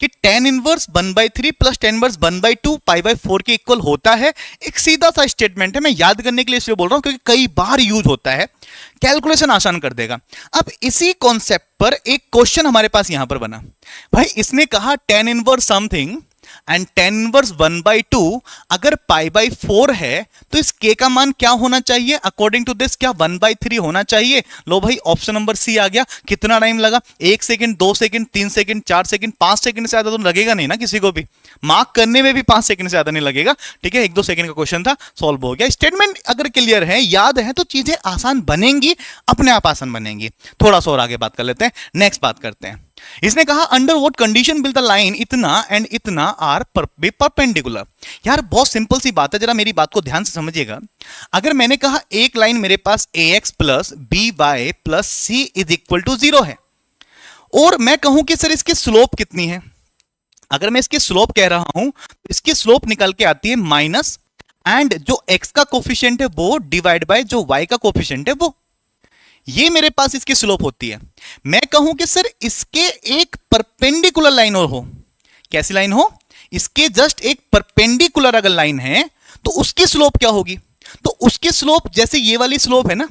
कि tan inverse 1/3 plus tan inverse 1/2 π/4 के इक्वल होता है। एक सीधा सा स्टेटमेंट है, मैं याद करने के लिए इसलिए बोल रहा हूं क्योंकि कई बार यूज होता है, कैलकुलेशन आसान कर देगा। अब इसी कॉन्सेप्ट पर एक क्वेश्चन हमारे पास यहां पर बना, भाई इसने कहा tan inverse something and tan inverse 1/2 अगर π/4 है तो इस k का मान क्या होना चाहिए अकॉर्डिंग टू दिस, क्या 1/3 होना चाहिए। लो भाई ऑप्शन नंबर सी आ गया। कितना टाइम लगा, 1 second, 2 second, 3 second, 4 second, 5 second से ज्यादा तो लगेगा नहीं ना किसी को भी, मार्क करने में भी 5 सेकंड से ज्यादा नहीं लगेगा, ठीक है। 1-2 सेकंड का क्वेश्चन था, सॉल्व हो गया। स्टेटमेंट अगर क्लियर है, याद है, तो चीजें आसान बनेंगी, अपने आप आसान बनेंगी। थोड़ा सा और आगे बात कर लेते हैं, नेक्स्ट बात करते हैं। इसने कहा under what condition will the line इतना एंड इतना आर परपेंडिकुलर। यार बहुत सिंपल सी बात है, जरा मेरी बात को ध्यान से समझिएगा। अगर मैंने कहा एक लाइन मेरे पास ax plus B Y plus C is equal to 0 है, और मैं कहूं कि सर इसकी स्लोप कितनी है, अगर मैं इसकी स्लोप कह रहा हूं तो इसकी स्लोप निकल के आती है माइनस, एंड जो x का कोफिशिएंट है वो डिवाइड बाय जो y का कोफिशिएंट है वो, ये मेरे पास इसकी स्लोप होती है। मैं कहूं कि सर इसके एक परपेंडिकुलर लाइन और हो, कैसी लाइन हो, इसके जस्ट एक परपेंडिकुलर अगर लाइन है तो उसकी स्लोप क्या होगी, तो उसकी स्लोप जैसे ये वाली स्लोप है ना,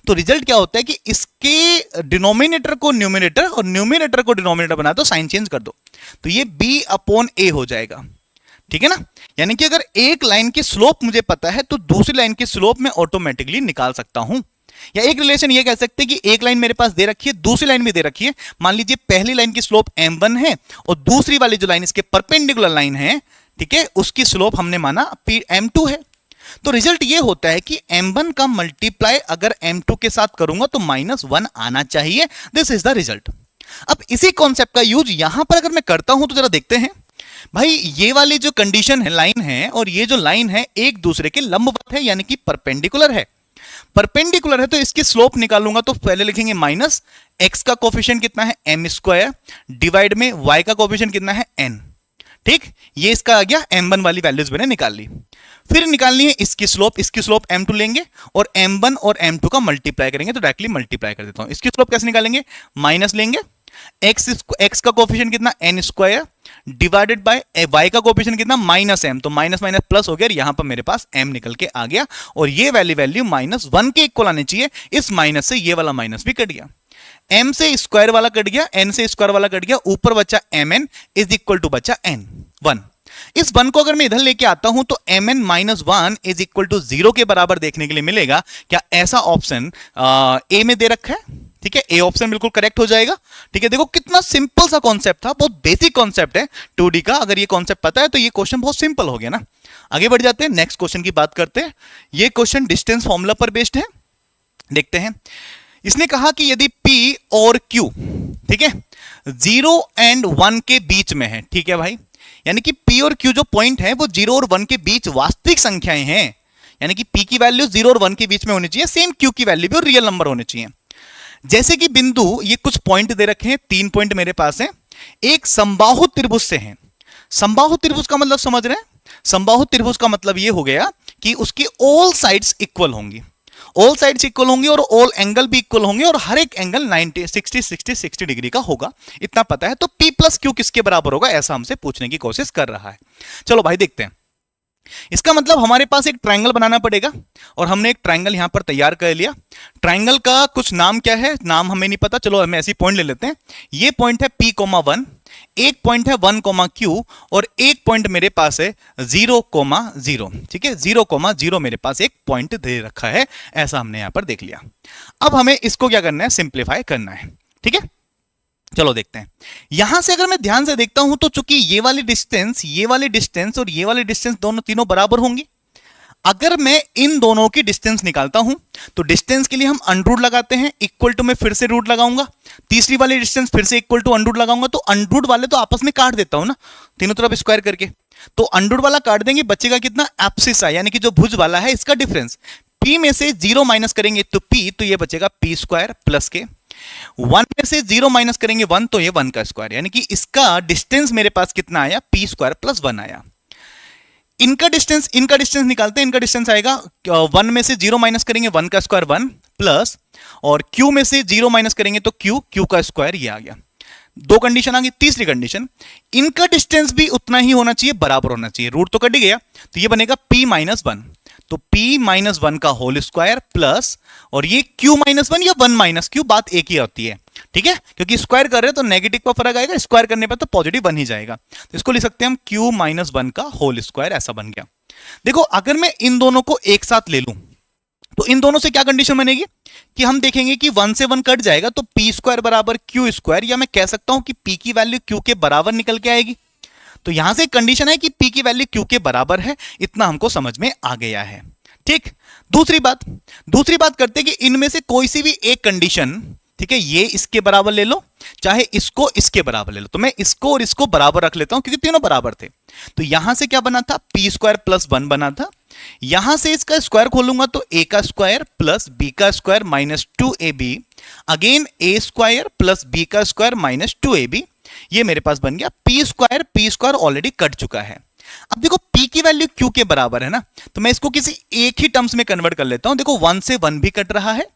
तो रिजल्ट क्या होता है कि इसके डिनोमिनेटर को न्यूमिनेटर और न्यूमिनेटर को डिनोमिनेटर बना दो, साइन चेंज कर दो, तो ये b/a हो जाएगा, ठीक है ना। यानी कि अगर एक लाइन की स्लोप मुझे पता है तो दूसरी लाइन की स्लोप मैं ऑटोमेटिकली निकाल सकता हूं। या एक रिलेशन ये कह सकते हैं कि एक लाइन मेरे पास दे रखी है, दूसरी लाइन भी दे रखी है। मान लीजिए पहली लाइन की स्लोप m1 है और दूसरी वाली जो लाइन इसके परपेंडिकुलर लाइन है, ठीक है, उसकी स्लोप हमने माना m2 है। तो रिजल्ट ये होता है कि m1 का मल्टीप्लाई अगर m2 के साथ करूंगा तो -1 आना चाहिए। This is the result. अब इसी कॉन्सेप्ट का यूज यहां पर अगर मैं करता हूं तो जरा देखते हैं भाई, ये वाली जो कंडीशन है, लाइन है, और ये जो लाइन है एक दूसरे के लंबवत है, यानी कि परपेंडिकुलर है। परपेंडिकुलर है तो इसकी स्लोप निकालूंगा तो पहले लिखेंगे माइनस, x का कोफिशिएंट कितना है m² डिवाइड में y का कोफिशिएंट कितना है n, ठीक, ये इसका आ गया m1 वाली वैल्यूज मैंने निकाल ली। फिर निकालनी है इसकी स्लोप m2 लेंगे और m1 और m2 का मल्टीप्लाई करेंगे, तो डायरेक्टली मल्टीप्लाई कर देता हूं। इसकी स्लोप कैसे निकालेंगे, माइनस लेंगे, x का कोफिशिएंट कितना n² डिवाइडेड बाय y का कोफिशिएंट कितना -m, तो माइनस माइनस प्लस हो गया, यहां पर मेरे पास m निकल के आ गया, और ये वैल्यू -1 के इक्वल आनी चाहिए। इस माइनस से ये वाला माइनस भी कट गया, m से स्क्वायर वाला कट गया, n से स्क्वायर वाला कट गया, ऊपर बचा mn इज इक्वल टू बचा n 1। इस 1 को अगर मैं इधर लेके आता हूं तो mn -1 इज इक्वल टू 0 के बराबर देखने के लिए मिलेगा। क्या ऐसा ऑप्शन ए में दे रखा है, ठीक है, ए ऑप्शन बिल्कुल करेक्ट हो जाएगा। ठीक है, देखो कितना सिंपल सा कॉन्सेप्ट था, बहुत बेसिक कॉन्सेप्ट है 2D का। अगर ये कॉन्सेप्ट पता है तो ये क्वेश्चन बहुत सिंपल हो गया ना। आगे बढ़ जाते हैं, नेक्स्ट क्वेश्चन की बात करते हैं। ये क्वेश्चन डिस्टेंस फॉर्मूला पर बेस्ड है, देखते हैं। इसने कहा कि यदि P और Q, ठीक है, 0 और 1 के बीच में है, ठीक है भाई, यानी कि P और Q जो पॉइंट है वो 0 और 1 के बीच वास्तविक संख्याएं हैं, यानी कि P की वैल्यू 0 और 1 के बीच में होनी चाहिए, सेम Q की वैल्यू भी और रियल नंबर होने चाहिए। जैसे कि बिंदु, ये कुछ पॉइंट दे रखे हैं, 3 पॉइंट मेरे पास हैं, एक समबाहु त्रिभुज से हैं। समबाहु त्रिभुज का मतलब समझ रहे हैं? समबाहु त्रिभुज का मतलब ये हो गया कि उसकी ऑल साइड्स इक्वल होंगी, ऑल साइड्स इक्वल होंगी और ऑल एंगल भी इक्वल होंगे और हर एक एंगल 90 60 60 60 डिग्री का होगा, इतना पता है। तो P प्लस Q किसके बराबर होगा, ऐसा हमसे पूछने की कोशिश कर रहा है। चलो भाई देखते हैं। इसका मतलब हमारे पास एक ट्रायंगल बनाना पड़ेगा और हमने एक ट्रायंगल यहां पर तैयार कर लिया। ट्रायंगल का कुछ नाम क्या है, नाम हमें नहीं पता, चलो हम ऐसी पॉइंट ले लेते हैं। ये पॉइंट है P, 1, एक पॉइंट है 1, Q और एक पॉइंट मेरे पास है 0, 0। ठीक है, 0, 0 मेरे पास एक पॉइंट दे रखा है, ऐसा हमने यहां पर देख लिया। अब हमें इसको क्या करना है, सिंप्लीफाई करना है। ठीक है, चलो देखते हैं। यहां से अगर मैं ध्यान से देखता हूं तो चूंकि ये वाली डिस्टेंस और ये वाली डिस्टेंस दोनों तीनों बराबर होंगी। अगर मैं इन दोनों की डिस्टेंस निकालता हूं तो डिस्टेंस के लिए हम अंडर रूट लगाते हैं, इक्वल टू में फिर से रूट लगाऊंगा, तीसरी वाली डिस्टेंस फिर से इक्वल टू अंडर रूट लगाऊंगा, तो अंडर रूट वाले तो आपस में काट देता हूं ना, तीनों तरफ स्क्वायर करके, तो अंडर रूट वाला काट देंगे, बचेगा कितना, एब्सिसा, यानी कि जो भुज वाला है इसका डिफरेंस। P में से 0 माइनस करेंगे तो P, तो ये बचेगा P² प्लस के, 1 में से 0 माइनस करेंगे 1, तो ये 1 का स्क्वायर, यानी कि इसका डिस्टेंस मेरे पास कितना आया, P² प्लस 1 आया। इनका डिस्टेंस निकालते हैं, इनका डिस्टेंस आएगा 1 में से 0 माइनस करेंगे 1 का स्क्वायर 1 प्लस, और Q में से 0 माइनस करेंगे तो Q का स्क्वायर, ये आ गया। दो कंडीशन आ गई। तीसरी कंडीशन, इनका डिस्टेंस भी उतना ही होना चाहिए, बराबर होना चाहिए, रूट तो कट गया, तो ये बनेगा P-1, तो P-1 का होल स्क्वायर प्लस, और ये Q-1 या 1 - Q, बात एक ही होती है। ठीक है, क्योंकि स्क्वायर कर रहे हैं तो नेगेटिव का फर्क आएगा, स्क्वायर करने पर तो पॉजिटिव बन ही जाएगा, तो इसको लिख सकते हैं हम Q-1 का होल स्क्वायर, ऐसा बन गया। देखो अगर मैं इन दोनों को एक साथ ले लूं तो इन दोनों से क्या कंडीशन बनेगी कि हम देखेंगे कि 1 से 1 कट जाएगा तो P² बराबर Q², या मैं कह सकता हूं कि P की वैल्यू Q के बराबर निकल के आएगी। तो यहां से कंडीशन है कि P की वैल्यू Q के बराबर है, इतना हमको समझ में आ गया है। ठीक, दूसरी बात करते हैं कि इनमें से कोई सी भी एक कंडीशन, ठीक है, ये इसके बराबर ले लो, चाहे इसको इसके बराबर ले लो, तो मैं इसको और इसको बराबर रख लेता हूं क्योंकि तीनों बराबर थे। तो यहां से क्या बना था, P² प्लस 1 बना था। यहां से इसका स्क्वायर खोलूंगा तो A का स्क्वायर प्लस B का square minus 2AB, again A² plus B का स्क्वायर माइनस 2AB, ये मेरे पास बन गया P² ऑलरेडी कट चुका है। अब देखो P की वैल्यू Q के बराबर है ना, तो मैं इसको किसी एक ही टर्म्स में कन्वर्ट कर लेता हूं। देखो 1 से 1 भी कट रहा है,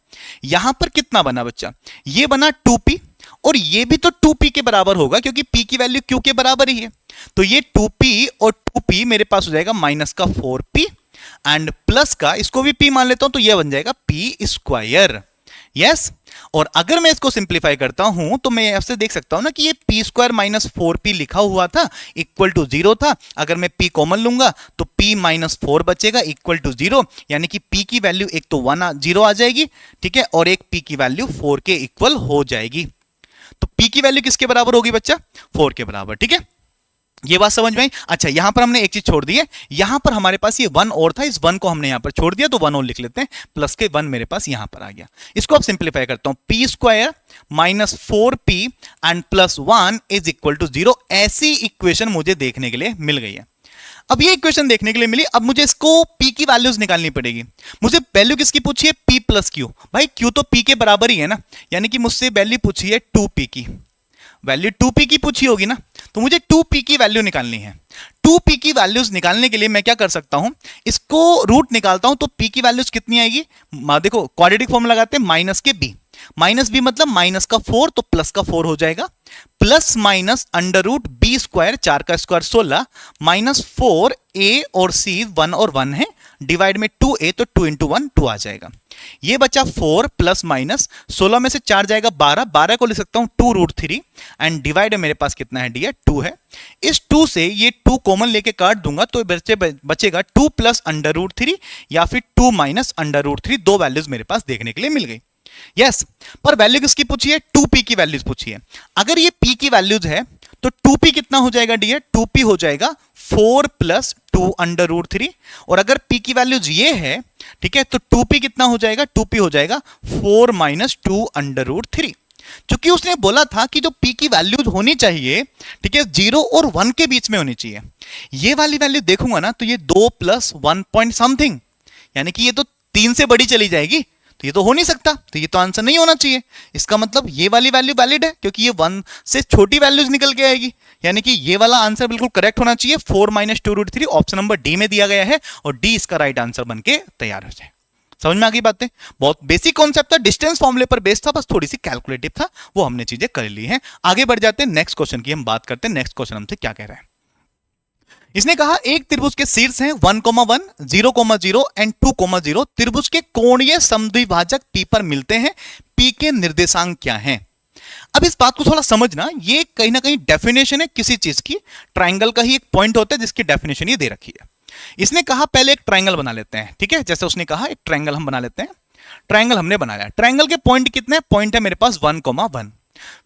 यहां पर कितना बना बच्चा, ये बना 2P, और ये भी तो 2P के बराबर होगा क्योंकि P की वैल्यू Q के बराबर ही है। तो ये 2P और 2P मेरे पास हो जाएगा माइनस का 4P, एंड प्लस का इसको भी P मान लेता हूं तो ये बन जाएगा P²। यस, और अगर मैं इसको सिंप्लीफाई करता हूं तो मैं आपसे देख सकता हूं ना कि ये P² माइनस 4P लिखा हुआ था, इक्वल टू 0 था। अगर मैं P कॉमन लूंगा तो P माइनस 4 बचेगा, इक्वल टू 0, यानी कि P की वैल्यू एक तो 0 आ जाएगी, ठीक है, और एक P की वैल्यू 4 के इक्वल हो जाएगी। तो P की वैल्यू किसके बराबर होगी बच्चा, 4 के बराबर। ठीक है, ये बात समझ में आई। अच्छा, यहां पर हमने एक चीज छोड़ दी है, यहां पर हमारे पास ये 1 और था, इस 1 को हमने यहां पर छोड़ दिया, तो 1 और लिख लेते हैं, प्लस के 1 मेरे पास यहां पर आ गया। इसको अब सिंप्लीफाई करता हूं, P² minus 4P and plus 1 is equal to 0। ऐसी इक्वेशन मुझे देखने के लिए मिल गई है। अब ये इक्वेशन देखने के लिए मिली, अब मुझे इसको P की वैल्यूज निकालनी पड़ेगी। मुझे वैल्यू किसकी पूछी है, P प्लस Q। भाई Q तो P के बराबर ही है ना, यानी कि मुझसे वैल्यू पूछी है 2P की, वैल्यू 2P की पूछी होगी ना, तो मुझे 2P की वैल्यू निकालनी है। 2P की वैल्यूज निकालने के लिए मैं क्या कर सकता हूं, इसको रूट निकालता हूं तो P की वैल्यूज कितनी आएगी, देखो क्वाड्रेटिक फॉर्म लगाते हैं, माइनस के B, माइनस B मतलब माइनस का 4, तो प्लस का 4 हो जाएगा, plus minus under root B², 4 का स्क्वायर 16, माइनस 4 A और C 1 और 1 है, डिवाइड में 2A, तो 2 इंटू 1 2 आ जाएगा। ये बचा 4 प्लस माइनस 16 में से 4 जाएगा 12, 12 को लिख सकता हूं 2√3, एंड डिवाइड मेरे पास कितना है डी, 2 है। इस 2 से ये 2 कॉमन लेके काट दूंगा तो बचेगा 2 प्लस अंडर रूट 3 या फिर 2 माइनस अंडर√3। दो वैल्यूज मेरे पास देखने के लिए मिल गई। यस, पर वैल्यू किसकी पूछी है, 2P की वैल्यूज पूछी है। अगर ये P की वैल्यूज है तो 2P कितना हो जाएगा डी, 2P हो जाएगा 4 प्लस 2 अंडर√3, और अगर P की वैल्यूज ये है, ठीक है, तो 2P कितना हो जाएगा, 2P हो जाएगा 4 माइनस 2 अंडर√3। क्योंकि उसने बोला था कि जो p की वैल्यूज होनी चाहिए, ठीक है, 0 और 1 के बीच में होनी चाहिए। ये वाली वैल्यू देखूंगा ना तो ये 2 + 1 पॉइंट समथिंग, यानी कि ये तो 3 से बड़ी चली जाएगी, तो ये तो हो नहीं सकता, तो ये तो आंसर नहीं होना चाहिए। इसका मतलब ये वाली वैल्यू वैलिड है क्योंकि ये 1 से छोटी वैल्यूज निकल के आएगी, यानी कि ये वाला आंसर बिल्कुल करेक्ट होना चाहिए। 4 - 2√3 ऑप्शन नंबर डी में दिया गया है और डी इसका राइट आंसर बन के तैयार हो जाए। समझ में आ गई बातें? बहुत बेसिक कॉन्सेप्ट था, डिस्टेंस फॉर्मूले पर बेस्ड था, बस थोड़ी सी कैलकुलेटिव था, वो हमने चीजें कर ली हैं। आगे बढ़ जाते हैं, नेक्स्ट क्वेश्चन की हम बात करते हैं। नेक्स्ट क्वेश्चन हमसे क्या कह रहा है? इसने कहा एक त्रिभुज के शीर्ष हैं 1,1, 0,0 एंड 2,0। त्रिभुज के कोणीय समद्विभाजक P पर मिलते हैं, P के निर्देशांक क्या हैं? अब इस बात को थोड़ा समझना, ये कहीं ना कहीं डेफिनेशन है किसी चीज की। ट्राइंगल का ही एक पॉइंट होता है जिसकी डेफिनेशन ये दे रखी है। इसने कहा पहले एक ट्राइंगल बना लेते हैं, ठीक है, जैसे उसने कहा एक ट्राइंगल हम बना लेते हैं। ट्राइंगल हमने बनाया, ट्राइंगल के पॉइंट कितने? पॉइंट है मेरे पास 1,1,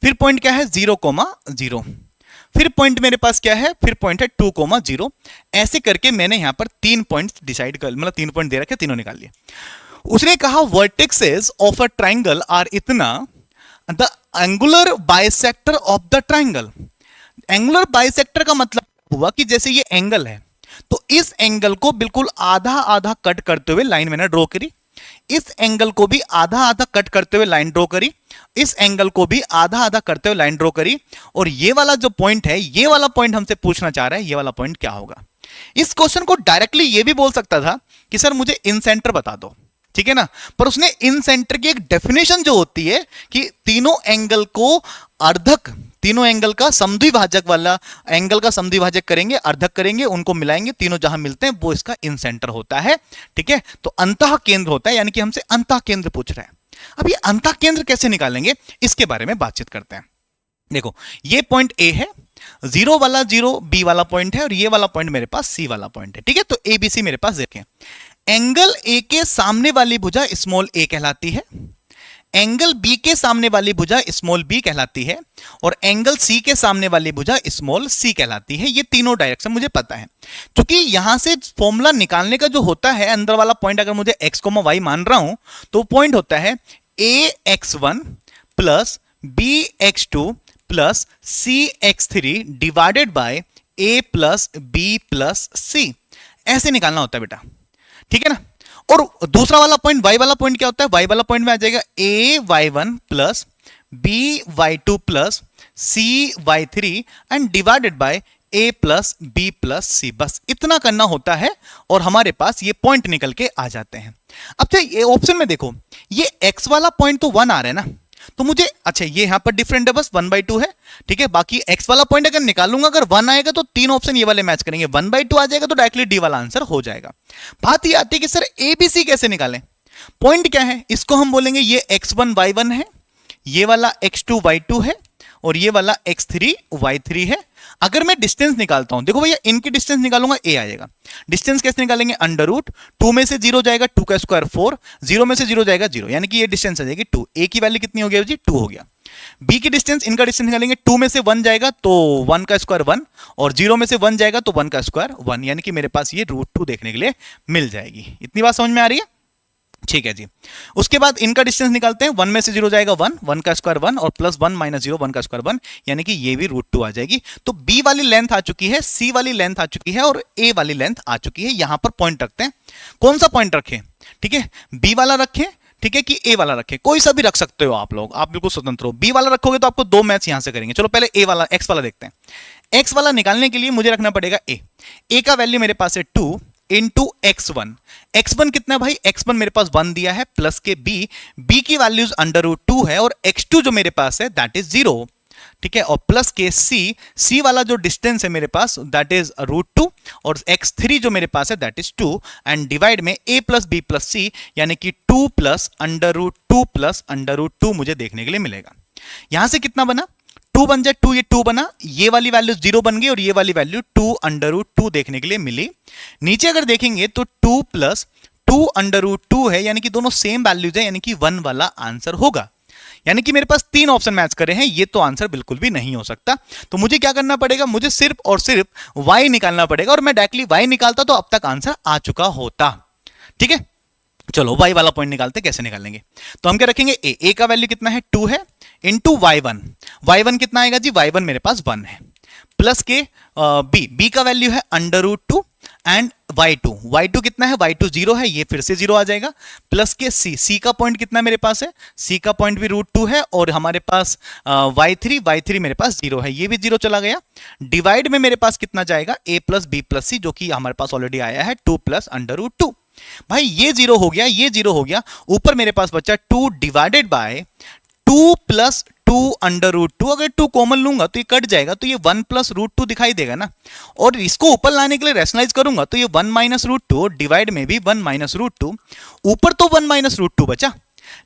फिर पॉइंट क्या है 0,0, फिर पॉइंट मेरे पास क्या है, फिर पॉइंट है 2,0। ऐसे करके मैंने यहां पर 3 पॉइंट डिसाइड कर, मतलब 3 पॉइंट दे रखे, तीनों निकाल लिए। उसने कहा vertexes of a triangle are इतना, the angular bisector of the triangle. Angular bisector का मतलब हुआ कि जैसे ये एंगल है तो इस एंगल को बिल्कुल आधा आधा कट करते हुए लाइन मैंने ड्रॉ करी, इस एंगल को भी आधा आधा कट करते हुए लाइन ड्रॉ करी, इस एंगल को भी आधा आधा करते हुए लाइन ड्रॉ करी, और ये वाला जो पॉइंट है, ये वाला पॉइंट हमसे पूछना चाह रहा है, ये वाला पॉइंट क्या होगा। इस क्वेश्चन को डायरेक्टली ये भी बोल सकता था कि सर मुझे इन सेंटर बता दो, ठीक है ना, पर उसने इन सेंटर की एक डेफिनेशन जो होती है कि तीनों एंगल को अर्धक, तीनों एंगल का समद्विभाजक वाला एंगल का समद्विभाजक करेंगे, अर्धक करेंगे, उनको मिलाएंगे, तीनों जहां मिलते हैं वो इसका इन सेंटर होता है, ठीक है। तो अंतः केंद्र होता है, यानी कि हमसे अंतः केंद्र पूछ रहा है। अब ये अंतः केंद्र कैसे निकालेंगे इसके बारे में बातचीत करते हैं। देखो ये पॉइंट ए है, 0 वाला 0 बी वाला पॉइंट है, और ये वाला पॉइंट मेरे पास सी वाला पॉइंट है, ठीक है। तो ए बी सी मेरे पास देखें, एंगल ए के सामने वाली भुजा स्मॉल ए कहलाती है, एंगल बी के सामने वाली भुजा स्मॉल बी कहलाती है, और एंगल सी के सामने वाली भुजा स्मॉल सी कहलाती है। ये तीनों डायरेक्शन मुझे पता है, क्योंकि यहां से फॉर्मूला निकालने का जो होता है, अंदर वाला पॉइंट अगर मुझे x, y मान रहा हूं तो पॉइंट होता है ax1 plus bx2 plus cx3 divided by a plus b plus c। ऐसे निकालना होता है बेटा, ठीक है ना। और दूसरा वाला पॉइंट y वाला पॉइंट क्या होता है? y वाला पॉइंट में आ जाएगा ay1 plus by2 plus cy3 and divided by a plus b plus c। बस इतना करना होता है और हमारे पास ये पॉइंट निकल के आ जाते हैं। अब तो ये ऑप्शन में देखो, ये x वाला पॉइंट तो 1 आ रहा है ना, तो मुझे, अच्छा ये यहां पर डिफरेंट है, बस 1/2 है, ठीक है। बाकी x वाला पॉइंट अगर निकालूंगा, अगर 1 आएगा तो 3 ऑप्शन ये वाले मैच करेंगे, 1/2 आ जाएगा तो डायरेक्टली डी वाला आंसर हो जाएगा। बात ये आती है कि सर ए बी सी कैसे निकालें? पॉइंट क्या है, इसको हम बोलेंगे ये x1 y1 है, ये वाला x2 y2 है, और ये वाला x3 y3 है। अगर मैं डिस्टेंस निकालता हूं, देखो भैया इनकी डिस्टेंस निकालूंगा a आएगा। डिस्टेंस कैसे निकालेंगे? अंडर रूट 2 में से 0 जाएगा 2 का स्क्वायर 4, 0 में से 0 जाएगा 0, यानी कि ये डिस्टेंस आ जाएगी 2। a की वैल्यू कितनी हो गया जी? 2 हो गया। b की डिस्टेंस, इनका डिस्टेंस निकालेंगे, 2 में से 1 जाएगा तो 1 का स्क्वायर 1, और 0 में से 1 जाएगा तो 1 का स्क्वायर 1, यानी कि मेरे पास ये √2 देखने के लिए मिल जाएगी। इतनी बात समझ में आ रही है? ठीक है जी। उसके बाद इनका डिस्टेंस निकालते हैं, 1 में से 0 जाएगा 1, 1 का स्क्वायर 1, और प्लस 1 माइनस 0 1 का स्क्वायर 1, यानी कि ये भी √2 आ जाएगी। तो b वाली लेंथ आ चुकी है, c वाली लेंथ आ चुकी है, और a वाली लेंथ आ चुकी है। यहां पर पॉइंट रखते हैं, कौन सा पॉइंट रखें? ठीक है, b वाला रखें, ठीक है, कि a वाला रखें? कोई सा भी रख सकते हो आप लोग, आप बिल्कुल स्वतंत्र हो। b वाला रखोगे तो आपको 2 मैच यहां से करेंगे। चलो पहले a वाला, x वाला देखते हैं। x वाला निकालने के लिए मुझे रखना पड़ेगा a का वैल्यू मेरे पास है 2 इंटू x1। x1 कितना भाई? x1 मेरे पास 1 दिया है, प्लस के b की वैल्यूज √2 है, और x2 जो मेरे पास है दैट इज 0, ठीक है, और प्लस के c वाला जो डिस्टेंस है मेरे पास दैट इज √2, और x3 जो मेरे पास है दैट इज 2, एंड डिवाइड में a plus b plus c, यानी कि 2 प्लस √2 प्लस √2 मुझे देखने के लिए मिलेगा। यहां से कितना बना? 2 बन जाए, 2 ये 2 बना, ये वाली वैल्यू 0 बन गई, और ये वाली वैल्यू 2 √2 देखने के लिए मिली। नीचे अगर देखेंगे तो 2 प्लस 2 √2 है, यानी कि दोनों सेम वैल्यूज है, यानी कि 1 वाला आंसर होगा। यानी कि मेरे पास 3 ऑप्शन मैच करे हैं, ये तो आंसर बिल्कुल भी नहीं हो सकता। तो मुझे क्या करना पड़ेगा? मुझे सिर्फ और सिर्फ y निकालना पड़ेगा, और मैं डायरेक्टली y निकालता तो अब तक आंसर आ चुका होता, ठीक है। चलो y वाला पॉइंट निकालते हैं, कैसे निकालेंगे? तो हम क्या रखेंगे, a का वैल्यू कितना है 2 है इंटू y1 कितना आएगा जी, y1 मेरे पास 1 है, प्लस के b का वैल्यू है √2 एंड y2 कितना है, y2 0 है, ये फिर से 0 आ जाएगा, प्लस के c का पॉइंट कितना मेरे पास है, c का पॉइंट भी √2 है, और हमारे पास y3 मेरे पास 0 है, ये भी 0 चला गया। डिवाइड में मेरे पास कितना जाएगा, a plus b plus c, जो कि हमारे पास ऑलरेडी आया है 2 प्लस √2। भाई ये 0 हो गया, ये 0 हो गया, ऊपर मेरे पास बचा 2 डिवाइडेड बाय 2 प्लस 2 √2। अगर 2 कॉमन लूंगा तो ये कट जाएगा, तो ये 1 प्लस √2 दिखाई देगा ना, और इसको ऊपर लाने के लिए रैशनलाइज करूंगा तो ये 1 माइनस √2, डिवाइड में भी 1 माइनस √2, ऊपर तो 1 माइनस √2 बचा,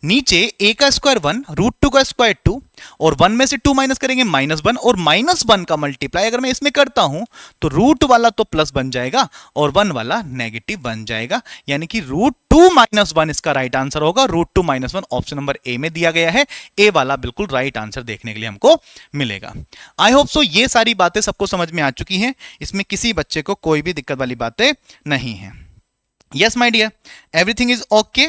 नीचे a का स्क्वायर 1, √2 का स्क्वायर 2, और 1 में से 2 माइनस करेंगे -1, और -1 का मल्टीप्लाई अगर मैं इसमें करता हूं तो रूट वाला तो प्लस बन जाएगा और 1 वाला नेगेटिव बन जाएगा, यानी कि √2 - 1 इसका राइट आंसर होगा। √2 - 1 ऑप्शन नंबर ए में दिया गया है, ए वाला बिल्कुल राइट आंसर देखने के लिए हमको मिलेगा। आई होप सो ये सारी बातें सबको समझ में आ चुकी हैं, इसमें किसी बच्चे को कोई भी दिक्कत वाली बातें नहीं है। Yes my dear, everything is okay,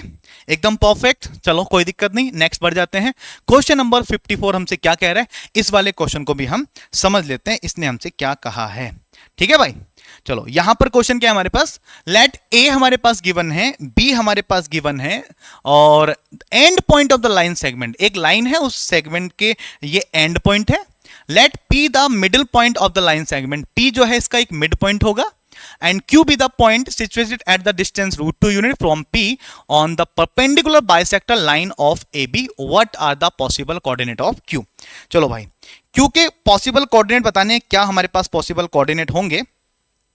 एकदम परफेक्ट। चलो कोई दिक्कत नहीं, नेक्स्ट बढ़ जाते हैं। क्वेश्चन नंबर 54 हमसे क्या कह रहा है, इस वाले क्वेश्चन को भी हम समझ लेते हैं, इसने हमसे क्या कहा है। ठीक है भाई, चलो यहां पर क्वेश्चन क्या है हमारे पास, लेट ए हमारे पास गिवन है, बी हमारे पास गिवन है, और end point of the line segment, एक लाइन है उस सेगमेंट के ये एंड पॉइंट है। Let P the middle point of the line segment, P जो है इसका एक मिड पॉइंट होगा, and q be the point situated at the distance √2 unit from p on the perpendicular bisector line of AB. What are the possible coordinate of q? चलो भाई, q के possible coordinate बताने क्या हमारे पास possible coordinate होंगे,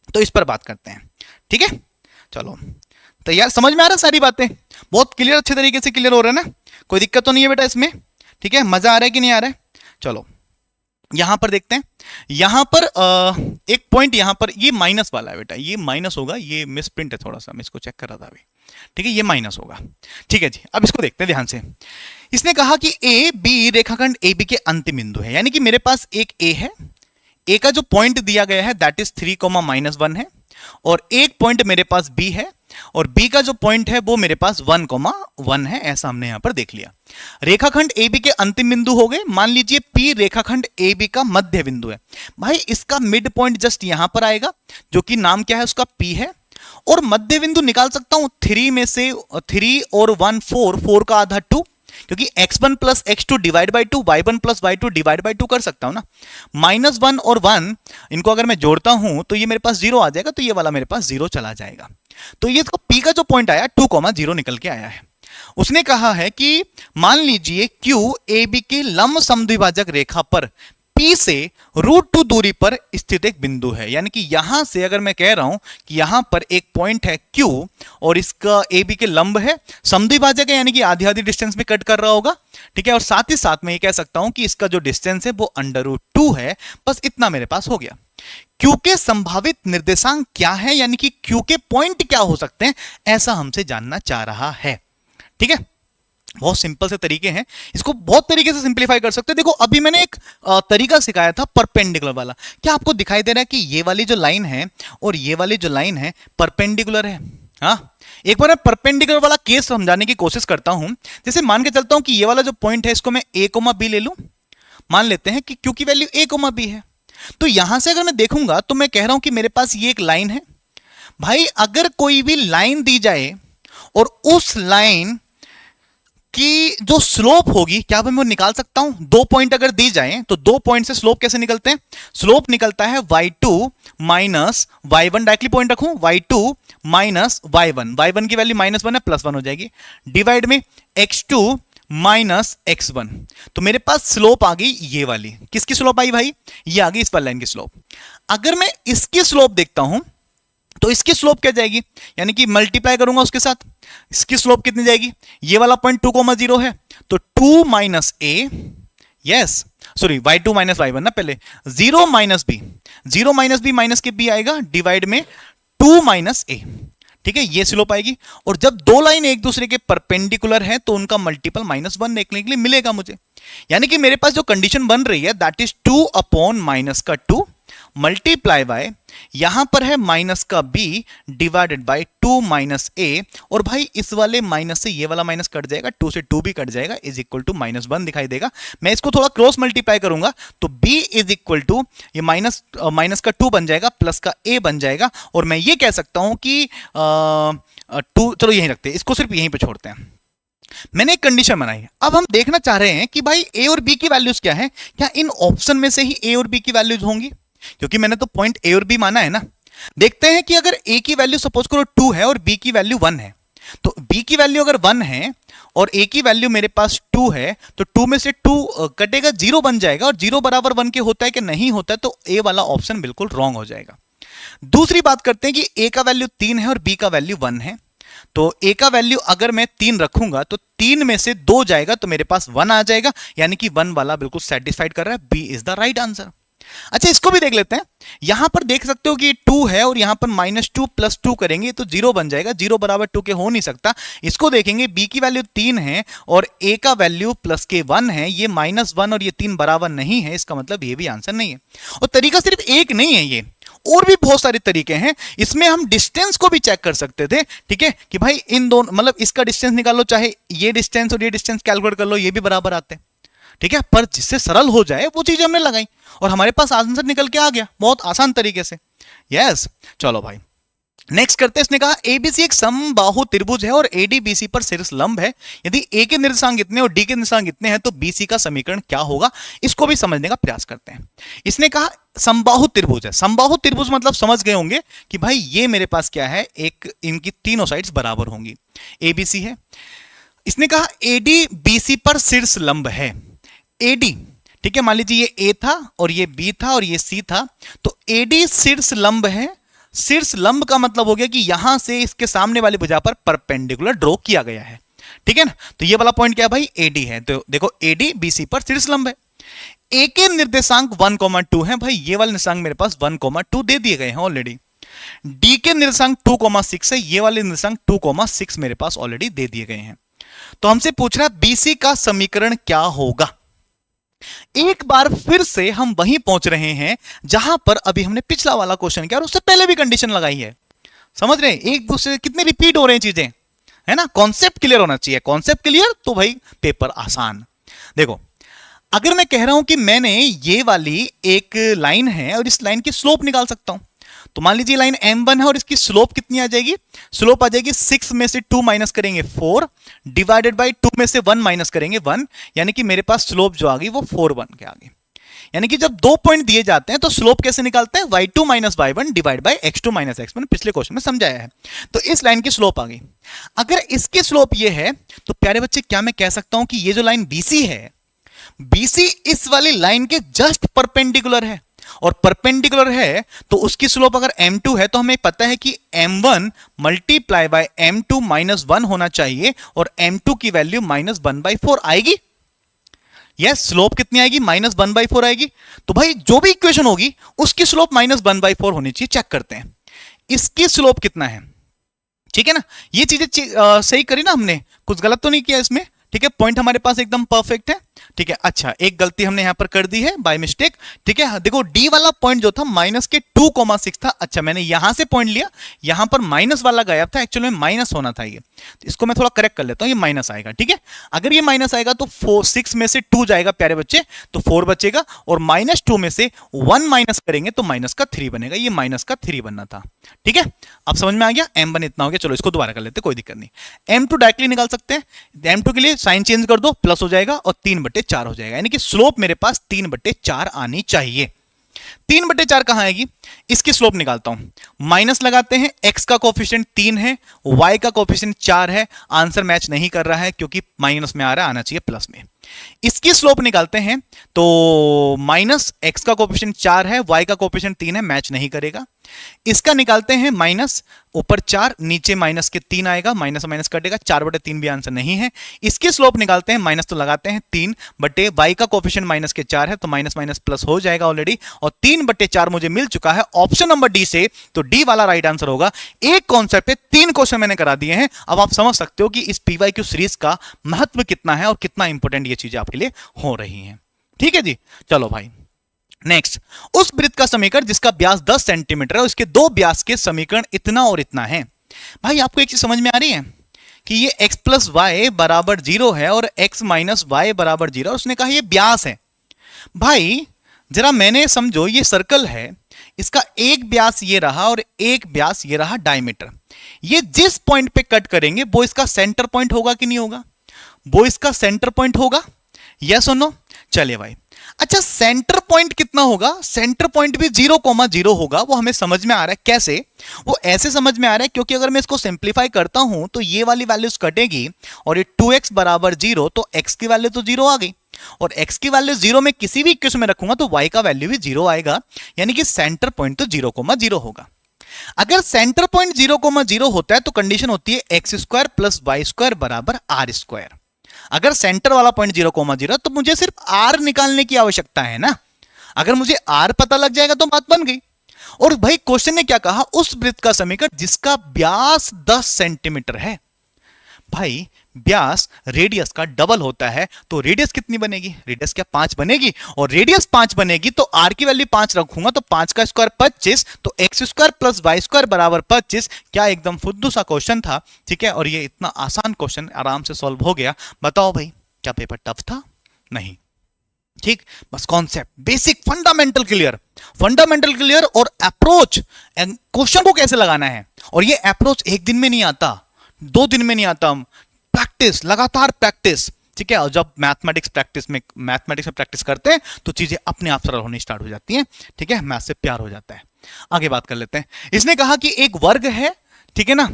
तो इस पर बात करते हैं। ठीक है, चलो तैयार, समझ में आ रहा है सारी बातें, बहुत क्लियर, अच्छे तरीके से क्लियर हो रहा है ना, कोई दिक्कत तो नहीं है बेटा इसमें? ठीक है, मजा आ रहा है कि नहीं आ रहा है? चलो यहां पर देखते हैं, यहां पर एक पॉइंट, यहां पर ये माइनस वाला है बेटा, ये माइनस होगा, ये मिस प्रिंट है थोड़ा सा, मैं इसको चेक कर रहा था अभी। ठीक है, ये माइनस होगा। ठीक है जी, अब इसको देखते हैं ध्यान से। इसने कहा कि ए बी रेखाखंड ए बी के अंतिम बिंदु है, यानी कि मेरे पास एक ए है, ए का जो पॉइंट दिया गया है दैट इज 3, -1 है, और एक पॉइंट मेरे पास बी है, और बी का जो पॉइंट है वो मेरे पास 1, है, ऐसा हमने यहां पर देख लिया। रेखाखंड ए बी के अंतिम बिंदु हो गए, मान लीजिए पी रेखाखंड ए बी का मध्य बिंदु है। भाई इसका मिड पॉइंट जस्ट यहां पर आएगा, जो कि नाम क्या है उसका पी है, और मध्य बिंदु निकाल सकता हूं 3 में से 3 और 1 4 का आधा 2, क्योंकि x1 plus x2 divide by 2, y1 plus y2 divide by 2 कर सकता हूं ना। -1 और 1 इनको अगर मैं जोड़ता हूं तो ये मेरे पास 0 आ जाएगा, तो ये वाला मेरे पास 0 चला जाएगा। तो ये p का जो पॉइंट आया 2, 0 निकल के आया है। उसने कहा है कि मान लीजिए q ए बी के लंब समद्विभाजक रेखा पर P से √2 दूरी पर स्थित एक बिंदु है, यानी कि यहां से अगर मैं कह रहा हूं कि यहां पर एक पॉइंट है Q और इसका ए बी के लंब है, समद्विभाजक है, यानी कि आधी आधी डिस्टेंस में कट कर रहा होगा। ठीक है, और साथ ही साथ मैं ये कह सकता हूं कि इसका जो डिस्टेंस है वो √2 है। बस इतना मेरे पास हो गया। Q के संभावित निर्देशांक क्या है, यानी कि Q के पॉइंट क्या हो सकते हैं, ऐसा हमसे जानना चाह रहा है। ठीक है, बहुत सिंपल से तरीके हैं, इसको बहुत तरीके से सिंपलीफाई कर सकते हैं। देखो अभी मैंने एक तरीका सिखाया था परपेंडिकुलर वाला, क्या आपको दिखाई दे रहा है कि ये वाली जो लाइन है और ये वाली जो लाइन है परपेंडिकुलर है? हाँ, एक बार मैं परपेंडिकुलर वाला केस समझाने की कोशिश करता हूं। जैसे मान के चलता हूं कि ये वाला जो पॉइंट है इसको मैं a, b ले लूं, मान लेते हैं कि Q की वैल्यू a, b है, तो यहां से अगर मैं देखूंगा तो मैं कह रहा हूं कि मेरे पास ये एक लाइन है। भाई अगर कोई भी लाइन दी जाए और उस लाइन कि जो स्लोप होगी, क्या मैं वो निकाल सकता हूं? 2 पॉइंट अगर दी जाए तो 2 पॉइंट से स्लोप कैसे निकलते हैं? स्लोप निकलता है y2 minus y1, directly point रखूं, y2 माइनस y1, y1 की वैल्यू -1 है, +1 हो जाएगी, डिवाइड में x2 माइनस x1। तो मेरे पास स्लोप आ गई ये वाली। किसकी स्लोप आई भाई? ये आ गई इस वाली लाइन की स्लोप। अगर मैं इसकी स्लोप देखता हूं तो इसकी स्लोप क्या जाएगी, यानी कि मल्टीप्लाई करूंगा उसके साथ, इसकी स्लोप कितनी जाएगी? ये वाला पॉइंट 2, 0 है, तो 2 minus A, yes sorry y2 minus y1 ना, पहले 0 minus B, 0 minus B minus K B आएगा, डिवाइड में 2 माइनस ए। ठीक है, ये स्लोप आएगी। और जब दो लाइन एक दूसरे के परपेंडिकुलर है तो उनका मल्टीपल -1 देखने के लिए मिलेगा मुझे, यानी कि मेरे पास जो कंडीशन बन रही है that is 2 upon -2 multiply by यहां पर है माइनस का b divided by 2 minus a, और भाई इस वाले माइनस से ये वाला माइनस कट जाएगा, 2 से 2 भी कट जाएगा, इज इक्वल टू -1 दिखाई देगा। मैं इसको थोड़ा क्रॉस मल्टीप्लाई करूंगा तो b इज इक्वल टू ये माइनस का 2 बन जाएगा प्लस का a बन जाएगा, और मैं ये कह सकता हूं कि 2, चलो यहीं रखते हैं इसको, सिर्फ यहीं पे छोड़ते हैं। मैंने एक कंडीशन बनाई है, अब हम देखना चाह रहे हैं कि भाई a और b की वैल्यूज क्या है, क्या इन ऑप्शन में से ही a और b की वैल्यूज होंगी, क्योंकि मैंने तो पॉइंट a और b माना है ना। देखते हैं कि अगर a की वैल्यू सपोज करो 2 है और b की वैल्यू 1 है, तो b की वैल्यू अगर 1 है और a की वैल्यू मेरे पास 2 है, तो 2 में से 2 कटेगा, 0 बन जाएगा, और 0 बराबर 1 के होता है कि नहीं होता है, तो a वाला ऑप्शन बिल्कुल रॉन्ग हो जाएगा। दूसरी बात करते हैं कि a का वैल्यू 3 है और b का वैल्यू 1 है, तो a का वैल्यू अगर मैं 3 रखूंगा तो 3 में से 2 जाएगा तो मेरे पास 1 आ जाएगा, यानी कि 1 वाला बिल्कुल सेटिस्फाइड कर रहा है, b is the right answer. अच्छा, इसको भी देख लेते हैं। यहां पर देख सकते हो कि 2 है और यहां पर -2 प्लस 2 करेंगे तो 0 बन जाएगा, 0 बराबर 2 के हो नहीं सकता। इसको देखेंगे, b की वैल्यू 3 है और a का वैल्यू प्लस के 1 है, ये -1 और ये 3 बराबर नहीं है, इसका मतलब ये भी आंसर नहीं है। और तरीका सिर्फ एक नहीं है, ये और भी बहुत सारे तरीके हैं। इसमें हम डिस्टेंस को भी चेक कर सकते थे, ठीक है, कि भाई इन दोनों मतलब इसका डिस्टेंस निकालो, चाहे ये डिस्टेंस और ये डिस्टेंस कैलकुलेट कर लो, ये भी बराबर आते हैं, ठीक है, पर जिससे सरल हो जाए वो चीज हमने लगाई और हमारे पास आंसर निकल के आ गया बहुत आसान तरीके से। यस, चलो भाई नेक्स्ट करते हैं। इसने कहा एबीसी एक समबाहु त्रिभुज है और एडी बीसी पर शीर्ष लंब है, यदि ए के निर्देशांक इतने और डी के निर्देशांक इतने हैं तो बीसी का समीकरण क्या होगा। इसको भी समझने का प्रयास करते हैं। इसने कहा समबाहु त्रिभुज है, समबाहु त्रिभुज मतलब समझ गए होंगे कि भाई ये मेरे पास क्या है, एक इनकी तीनों साइड्स बराबर होंगी, एबीसी है। इसने कहा एडी बीसी पर शीर्ष लंब है, एडी, ठीक है, मान लीजिए ये ए था और ये बी था और ये सी था, तो एडी शीर्ष लंब है। शीर्ष लंब का मतलब हो गया कि यहां से इसके सामने वाली भुजा पर परपेंडिकुलर ड्रॉ किया गया है, ठीक है ना। तो ये वाला पॉइंट क्या है भाई, एडी है। तो देखो एडी बीसी पर शीर्ष लंब है। ए के निर्देशांक 1,2 है, भाई ये वाले निर्देशांक मेरे पास 1,2 दे दिए गए हैं ऑलरेडी। डी के निर्देशांक 2,6 है, ये वाले निर्देशांक 2,6 मेरे पास ऑलरेडी दे दिए गए हैं। तो हमसे पूछ रहा है बीसी का समीकरण क्या होगा। एक बार फिर से हम वहीं पहुंच रहे हैं जहां पर अभी हमने पिछला वाला क्वेश्चन किया और उससे पहले भी कंडीशन लगाई है। समझ रहे हैं, एक दूसरे कितने रिपीट हो रहे हैं चीजें, है ना। कॉन्सेप्ट क्लियर होना चाहिए, कॉन्सेप्ट क्लियर तो भाई पेपर आसान। देखो, अगर मैं कह रहा हूं कि मैंने ये वाली एक लाइन है और इस लाइन की स्लोप निकाल सकता हूं, तो मान लीजिए लाइन m1 है और इसकी स्लोप कितनी आ जाएगी, स्लोप आ जाएगी 6 में से 2 माइनस करेंगे 4 डिवाइडेड बाय 2 में से 1 माइनस करेंगे 1, यानी कि मेरे पास स्लोप जो आ गई वो 4 बन के आ गई। यानी कि जब 2 पॉइंट दिए जाते हैं तो स्लोप कैसे निकालते हैं, y2 minus y1 divide by x2 minus x1, पिछले क्वेश्चन में समझाया है। तो इस लाइन की स्लोप आ गई। अगर इसकी स्लोप ये है तो प्यारे बच्चे क्या मैं कह सकता हूं कि ये जो लाइन BC है, BC इस वाली लाइन के जस्ट परपेंडिकुलर है, और परपेंडिकुलर है तो उसकी स्लोप अगर m2 है तो हमें पता है कि m1 multiply by m2 minus 1 होना चाहिए, और m2 की वैल्यू -1/4 आएगी। यस, स्लोप कितनी आएगी, -1/4 आएगी। तो भाई जो भी इक्वेशन होगी उसकी स्लोप -1/4 होनी चाहिए। चेक करते हैं इसकी स्लोप कितना है, ठीक है ना। ये चीजें सही करी ना हमने, कुछ गलत तो नहीं किया इसमें, ठीक है। पॉइंट हमारे पास एकदम परफेक्ट है, ठीक है। अच्छा, एक गलती हमने यहां पर कर दी है बाय मिस्टेक, ठीक है। देखो डी वाला पॉइंट जो था माइनस के 2,6 था। अच्छा, मैंने यहां से पॉइंट लिया, यहां पर माइनस वाला गायब था, एक्चुअली में माइनस होना था ये। तो इसको मैं थोड़ा करेक्ट कर लेता हूं, ये माइनस आएगा, ठीक है। अगर ये माइनस आएगा तो 6 में से 2 जाएगा प्यारे बच्चे, तो 4 बचेगा, और -2 में से 1 माइनस करेंगे तो माइनस का 3 बनेगा, ये माइनस का 3 बनना था, ठीक है। अब समझ में आ गया, m1 इतना हो गया। चलो इसको दोबारा कर लेते, कोई दिक्कत नहीं। m2 डायरेक्टली निकाल सकते हैं, m2 के लिए साइन चेंज कर दो, प्लस हो जाएगा और 3/4 हो जाएगा, यानी कि स्लोप मेरे पास 3/4 आनी चाहिए। 3/4 कहां आएगी, इसकी स्लोप निकालता हूं। माइनस लगाते हैं, x का कोफिशिएंट 3 है, y का कोफिशिएंट 4 है। आंसर मैच नहीं कर रहा है क्योंकि माइनस में आ रहा है, आना चाहिए प्लस में। इसकी स्लोप निकालते हैं तो माइनस x का कोफिशिएंट 4 है, y का कोफिशिएंट 3 है, मैच नहीं करेगा। इसका निकालते हैं माइनस, ऊपर 4 नीचे माइनस के 3 आएगा, माइनस माइनस कटेगा, 4/3 भी आंसर नहीं है। इसकी स्लोप निकालते हैं, माइनस तो लगाते हैं 3 बटे y का कोफिशिएंट माइनस के 4 है, तो माइनस माइनस प्लस हो जाएगा ऑलरेडी, और 3/4 मुझे मिल चुका है ऑप्शन नंबर डी से। तो डी वाला राइट आंसर होगा। एक कॉन्सेप्ट पे 3 क्वेश्चन मैंने करा दिए हैं। अब आप समझ सकते हो कि इस PYQ सीरीज का महत्व कितना है और कितना इंपॉर्टेंट ये चीजें आपके लिए हो रही हैं, ठीक है जी। चलो भाई नेक्स्ट, उस वृत्त का समीकरण जिसका व्यास 10 सेंटीमीटर है, उसके दो व्यास के समीकरण इतना और इतना है। भाई आपको एक चीज समझ में आ रही है कि ये x प्लस वाई बराबर 0 है और x माइनस वाई बराबर 0, और उसने कहा ये व्यास है। भाई जरा मैंने समझो, ये सर्कल है, इसका एक व्यास ये रहा और एक व्यास ये रहा डायमीटर। ये जिस पॉइंट पे कट करेंगे वो इसका सेंटर पॉइंट होगा कि नहीं होगा? वो इसका सेंटर पॉइंट होगा, यस और नो? चलिए भाई, अच्छा सेंटर पॉइंट कितना होगा? सेंटर पॉइंट भी 0,0 होगा। वो हमें समझ में आ रहा है। कैसे? वो ऐसे समझ में आ रहा है क्योंकि अगर मैं इसको सिंप्लीफाई करता हूं तो ये वाली वैल्यूज कटेगी और ये 2x बराबर 0, तो x की वैल्यू तो 0 आ गई, और x की वैल्यू 0 में किसी भी इक्वेशन में रखूंगा तो y का वैल्यू भी 0 आएगा, यानी कि सेंटर पॉइंट तो 0,0 होगा। अगर सेंटर पॉइंट 0,0 होता है तो कंडीशन होती है x square plus Y square बराबर आर स्क्वायर। अगर सेंटर वाला पॉइंट 0,0 तो मुझे सिर्फ r निकालने की आवश्यकता है ना। अगर मुझे r पता लग जाएगा तो बात बन गई। और भाई क्वेश्चन ने क्या कहा? उस वृत्त का समीकरण जिसका व्यास 10 सेंटीमीटर है। भाई व्यास रेडियस का डबल होता है, तो रेडियस कितनी बनेगी? रेडियस क्या 5 बनेगी? और रेडियस 5 बनेगी तो r की वैल्यू 5 रखूंगा तो 5 का स्क्वायर 25, तो x square plus Y square बराबर 25। क्या एकदम फुद्दू सा क्वेश्चन था, ठीक है, और ये इतना आसान क्वेश्चन आराम से सॉल्व हो गया। बताओ भाई, क्या पेपर टफ था? नहीं, ठीक, बस concept basic fundamental clear, fundamental clear, और अप्रोच क्वेश्चन को कैसे लगाना है। और ये अप्रोच एक दिन में नहीं आता, 2 दिन में नहीं आता, प्रैक्टिस, लगातार प्रैक्टिस, ठीक है। और जब मैथमेटिक्स में प्रैक्टिस करते हैं तो चीजें अपने आप सरल होनी स्टार्ट हो जाती हैं, ठीक है, मैथ से प्यार हो जाता है। आगे बात कर लेते हैं। इसने कहा कि एक वर्ग है, ठीक है ना,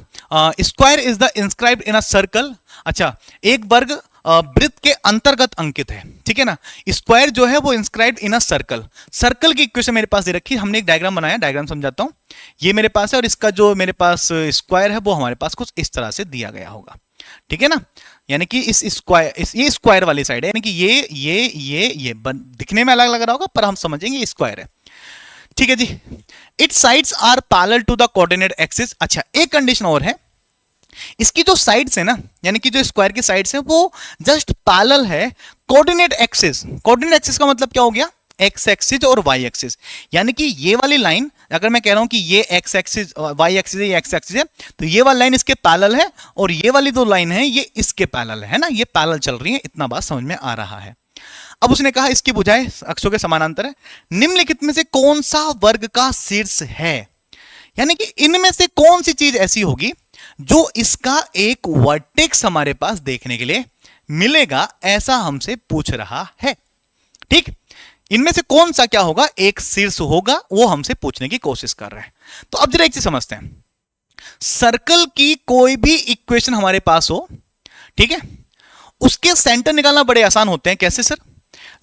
square is the inscribed in a circle. अच्छा, एक वर्ग वृत्त के अंतर्गत अंकित है, ठीक है ना। स्क्वायर जो है वो inscribed in a circle. Circle की इक्वेशन मेरे पास दे रखी है, हमने एक डायग्राम बनाया, डायग्राम समझाता हूं। ये मेरे पास है और इसका जो मेरे पास स्क्वायर है वो हमारे पास कुछ इस तरह से दिया गया होगा, ठीक है ना। यानी कि इस स्क्वायर, ये स्क्वायर वाली साइड है, यानी कि ये दिखने में अलग लग रहा होगा पर हम समझेंगे स्क्वायर है, ठीक है जी। Its sides are parallel to the coordinate axis. अच्छा, एक कंडीशन और है, इसकी जो साइड्स है ना, यानी कि जो स्क्वायर की साइड्स है वो जस्ट पैरेलल है कोऑर्डिनेट एक्सिस। कोऑर्डिनेट एक्सिस का मतलब क्या हो गया? एक्स एक्सिस और वाई एक्सिस। यानी कि ये वाली लाइन, अगर मैं कह रहा हूं कि ये एक्स एक्सिस, वाई एक्सिस है, ये एक्स एक्सिस है, तो ये वाली लाइन इसके पैरेलल है और ये वाली दो लाइन है ये इसके पैरेलल है ना, ये पैरेलल चल रही है। इतना बात समझ में आ रहा है। अब उसने कहा इसकी भुजाएं अक्षों के समानांतर है। निम्नलिखित में से कौन सा वर्ग का शीर्ष है? यानी कि इनमें से कौन सी चीज ऐसी होगी जो इसका एक वर्टेक्स हमारे पास देखने के लिए मिलेगा, ऐसा हमसे पूछ रहा है, ठीक। इनमें से कौन सा क्या होगा? एक शीर्ष होगा, वो हमसे पूछने की कोशिश कर रहा है। तो अब जरा एक चीज समझते हैं, सर्कल की कोई भी इक्वेशन हमारे पास हो, ठीक है, उसके सेंटर निकालना बड़े आसान होते हैं। कैसे सर?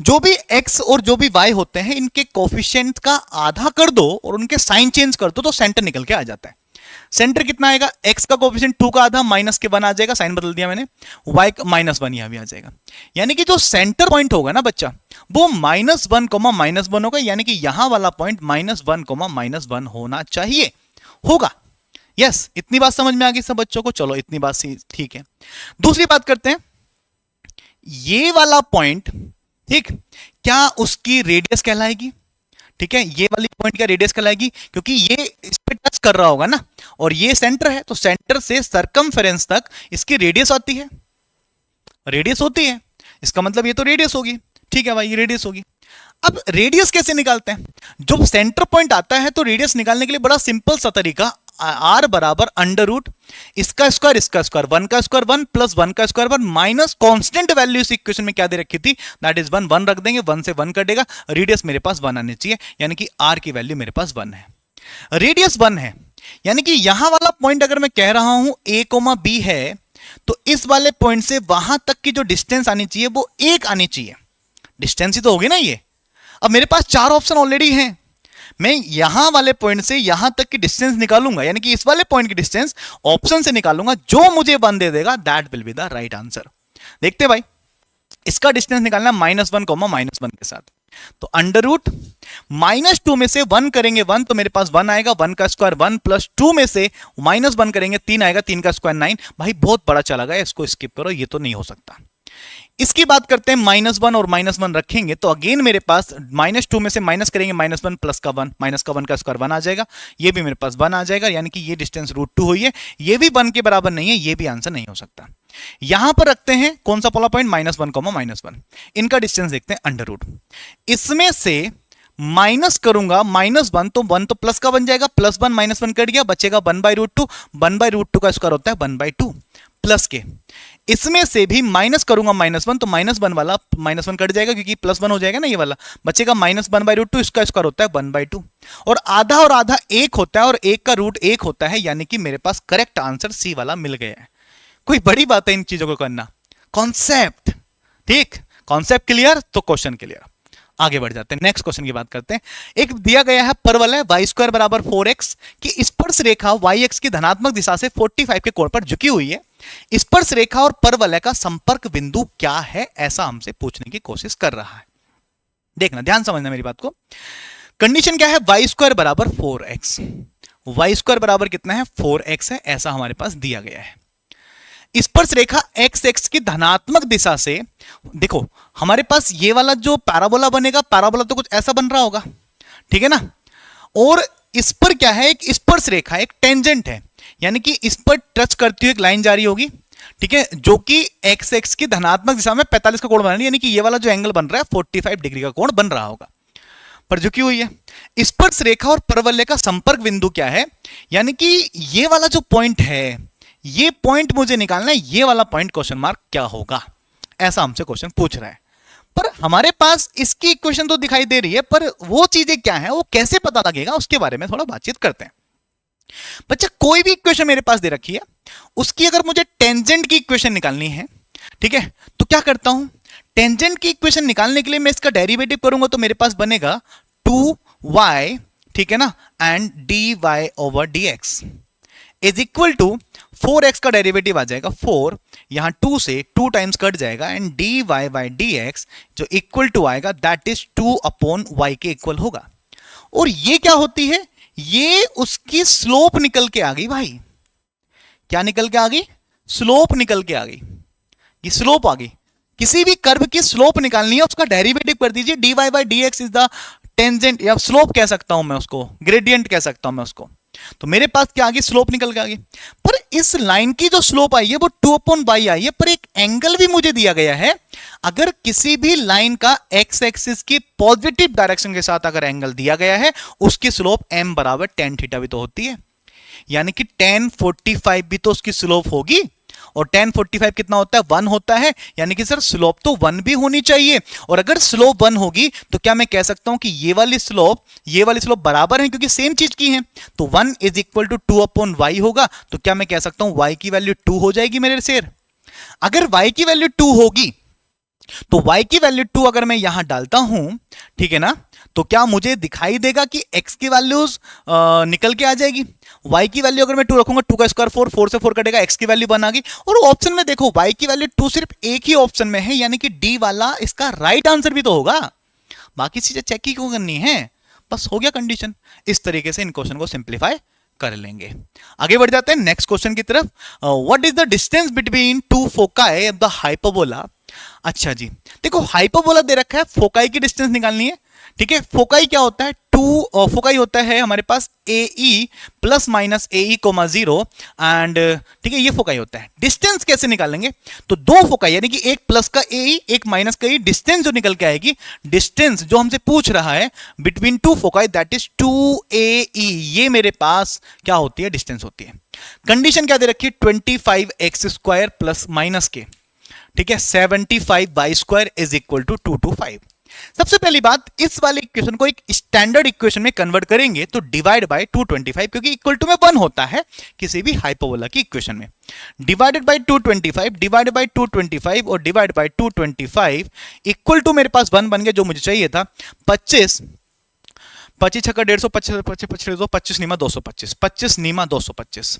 जो भी x और जो भी y होते हैं, इनके कोफिशिएंट का आधा कर दो और उनके साइन चेंज कर दो तो सेंटर निकल के आ जाता है। सेंटर कितना आएगा? x का कोफिशिएंट 2 का आधा माइनस के 1 आ जाएगा, साइन बदल दिया मैंने, y का -1 यहां भी आ जाएगा। यानी कि जो सेंटर पॉइंट होगा ना बच्चा, वो -1, होगा, यानी कि यहां वाला पॉइंट -1, होना चाहिए, होगा। यस, इतनी बात समझ में आ गई सब बच्चों को? चलो इतनी बात ठीक है। दूसरी बात करते हैं, ये वाला पॉइंट, ठीक, क्या उसकी रेडियस कहलाएगी? ठीक है, ये वाली पॉइंट का रेडियस कहलाएगी, क्योंकि ये इस पे टच कर रहा होगा ना, और ये सेंटर है, तो सेंटर से सरकमफेरेंस तक इसकी रेडियस आती है, रेडियस होती है, इसका मतलब ये तो रेडियस होगी, ठीक है भाई, ये रेडियस होगी। अब रेडियस कैसे निकालते हैं? जब सेंटर पॉइंट आता है तो रेडियस निकालने के लिए बड़ा सिंपल सा तरीका, r बराबर अंडर रूट इसका स्क्वायर 1 का स्क्वायर 1 प्लस 1 का स्क्वायर 1 माइनस कांस्टेंट वैल्यू इस इक्वेशन में क्या दे रखी थी, दैट इज 1 रख देंगे, 1 से 1 कटेगा, रेडियस मेरे पास 1 आनी चाहिए, यानी कि r की वैल्यू मेरे पास 1 है, रेडियस 1 है। यानी कि यहां वाला पॉइंट अगर मैं कह रहा हूं a, b है, तो इस वाले पॉइंट से वहां तक की जो डिस्टेंस आनी चाहिए वो 1 आनी चाहिए, डिस्टेंस ही तो होगी ना ये। अब मेरे पास 4 ऑप्शन ऑलरेडी हैं, मैं यहां वाले पॉइंट से यहां तक की डिस्टेंस निकालूंगा, यानी कि इस वाले पॉइंट की डिस्टेंस ऑप्शन से निकालूंगा, जो मुझे 1 दे देगा that will be the right answer. देखते भाई, इसका डिस्टेंस निकालना -1, के साथ, तो अंडर रूट -2 में से 1 करेंगे 1, तो मेरे पास 1 आएगा, 1 का स्क्वायर 1 प्लस 2 में से -1 करेंगे 3 आएगा, 3 का स्क्वायर 9। भाई बहुत बड़ा चला गया, इसको स्किप करो, ये तो नहीं हो सकता। इसकी बात करते हैं -1 और -1 रखेंगे तो अगेन मेरे पास -2 में से माइनस करेंगे -1 प्लस का 1, माइनस का 1 का स्क्वायर 1 आ जाएगा, ये भी मेरे पास 1 आ जाएगा, यानी कि ये डिस्टेंस √2 हुई है, ये भी 1 के बराबर नहीं है, ये भी आंसर नहीं हो सकता। यहां पर रखते हैं कौन सा पहला पॉइंट, -1, -1, इनका डिस्टेंस देखते हैं अंडर रूट। इसमें से माइनस करूंगा -1 तो 1 तो प्लस का बन जाएगा, +1 -1 कट गया, बचेगा 1/√2, 1/√2 का स्क्वायर होता है 1/2 प्लस के। इसमें से भी माइनस करूंगा -1 तो -1 वाला -1 कट जाएगा क्योंकि +1 हो जाएगा ना ये वाला, बचेगा -1/√2, इसका स्क्वायर होता है 1/2 और आधा एक होता है और एक का रूट 1 होता है, यानी कि मेरे पास करेक्ट आंसर सी वाला मिल गया है। कोई बड़ी बात है इन चीजों को करना, कॉन्सेप्ट, ठीक, कॉन्सेप्ट क्लियर तो क्वेश्चन क्लियर। आगे बढ़ जाते हैं, नेक्स्ट क्वेश्चन की बात करते हैं। एक दिया गया है परवलय y² बराबर 4x की स्पर्श रेखा yx की धनात्मक दिशा से 45 के कोण पर झुकी हुई है। स्पर्श रेखा और परवलय का संपर्क बिंदु क्या है, ऐसा हमसे पूछने की कोशिश कर रहा है। देखना, ध्यान समझना मेरी बात को। कंडीशन क्या है, y² बराबर 4x, y² बराबर कितना है 4x है, ऐसा हमारे पास दिया गया है। स्पर्श रेखा एक्स एक्स की धनात्मक दिशा से, देखो हमारे पास ये वाला जो पैराबोला बनेगा, पैराबोला तो कुछ ऐसा बन रहा होगा, ठीक है ना, और इस पर क्या है, एक स्पर्श रेखा, एक टेंजेंट है, यानी कि इस पर टच करती हुई एक लाइन जारी होगी, ठीक है, जो कि एक्स एक्स की धनात्मक दिशा में 45 का कोण बना रही है, यानी कि ये वाला जो एंगल बन रहा है 45 डिग्री का कोण बन रहा होगा, पर झुकी हुई है। स्पर्श रेखा और परवलय का संपर्क बिंदु क्या है, यानी कि ये वाला जो पॉइंट है, ये पॉइंट मुझे निकालना है, ये वाला पॉइंट क्वेश्चन मार्क क्या होगा, ऐसा हमसे क्वेश्चन पूछ रहा है। पर हमारे पास इसकी इक्वेशन तो दिखाई दे रही है, पर वो चीजें क्या है, वो कैसे पता लगेगा, उसके बारे में थोड़ा बातचीत करते हैं। बच्चा कोई भी इक्वेशन मेरे पास दे रखी है, उसकी अगर मुझे टेंजेंट की इक्वेशन निकालनी है, ठीक है, तो क्या करता हूं, टेंजेंट की इक्वेशन निकालने के लिए मैं इसका डेरिवेटिव करूंगा तो मेरे पास बनेगा 2y, ठीक है ना, and dy/dx is equal to 4x का डेरिवेटिव आ जाएगा 4, यहां 2 से 2 टाइम्स कट जाएगा, एंड dy/dx जो इक्वल टू आएगा दैट इज 2/y के इक्वल होगा। और ये क्या होती है, ये उसकी स्लोप निकल के आ गई भाई, क्या निकल के आ गई, स्लोप निकल के आ गई, ये स्लोप आ गई। किसी भी कर्व की स्लोप निकालनी है, उसका डेरिवेटिव कर दीजिए, dy/dx इज द टेंजेंट, या स्लोप कह सकता हूं मैं उसको, ग्रेडियंट कह सकता हूं मैं उसको। तो मेरे पास क्या आ गई, स्लोप निकल के आ गई। पर इस लाइन की जो स्लोप आई है वो 2/y आई है, पर एक एंगल भी मुझे दिया गया है। अगर किसी भी लाइन का एक्स एक्सिस की पॉजिटिव डायरेक्शन के साथ अगर एंगल दिया गया है, उसकी स्लोप m बराबर tan थीटा भी तो होती है, यानी कि tan 45 भी तो उसकी स्लोप होगी, और tan 45 कितना होता है, 1 होता है, यानी कि सर स्लोप तो 1 भी होनी चाहिए। और अगर स्लोप 1 होगी तो क्या मैं कह सकता हूं कि ये वाली स्लोप बराबर है, क्योंकि सेम चीज की है, तो 1 इज इक्वल टू 2/y होगा, तो क्या मैं कह सकता हूं y की वैल्यू 2 हो जाएगी मेरे शेर। अगर y की वैल्यू 2 होगी तो y की वैल्यू 2 अगर मैं यहां डालता हूं, ठीक है ना, तो क्या मुझे दिखाई देगा कि x की वैल्यूज निकल के आ जाएगी। y की वैल्यू अगर मैं 2 रखूंगा, 2 का स्क्वायर 4, 4 से 4 कटेगा, x की वैल्यू 1 आ गई। और ऑप्शन में देखो y की वैल्यू 2 सिर्फ एक ही ऑप्शन में है, यानी कि डी वाला इसका राइट आंसर भी तो होगा, बाकी चीजें चेक ही क्यों करनी है, बस हो गया कंडीशन। इस तरीके से इन क्वेश्चन को सिंप्लीफाई कर लेंगे। आगे बढ़ जाते हैं नेक्स्ट क्वेश्चन की तरफ। What is the distance between two foci of the hyperbola. अच्छा जी, देखो हाइपरबोला दे रखा है, फोकाई की डिस्टेंस निकालनी है, ठीक है। फोकाई क्या होता है, फोकाई होता है हमारे पास AE plus minus AE, 0 and, ठीक है, ये फोकाई होता है। डिस्टेंस कैसे निकालेंगे, तो दो फोकाई, यानी कि एक प्लस का AE एक माइनस का AE, डिस्टेंस जो निकल के आएगी, डिस्टेंस जो हमसे पूछ रहा है between two foci that is 2AE, ये मेरे पास क्या होती है, डिस्टेंस होती है। कंडीशन क्या दे रखी है, 25x² प्लस माइनस के, ठीक है, 75y² इज इक्वल टू 225। सबसे पहली बात, इस वाले इक्वेशन को एक स्टैंडर्ड इक्वेशन में कन्वर्ट करेंगे तो डिवाइड बाय 225, क्योंकि इक्वल टू में 1 होता है किसी भी हाइपरबोला की इक्वेशन में। डिवाइडेड बाय 225, डिवाइड बाय 225 और डिवाइड बाय 225 इक्वल टू मेरे पास 1 बन गया, जो मुझे चाहिए था 25, 25 छक्का 150, 25 25 नीमा 225, 25 नीमा 225,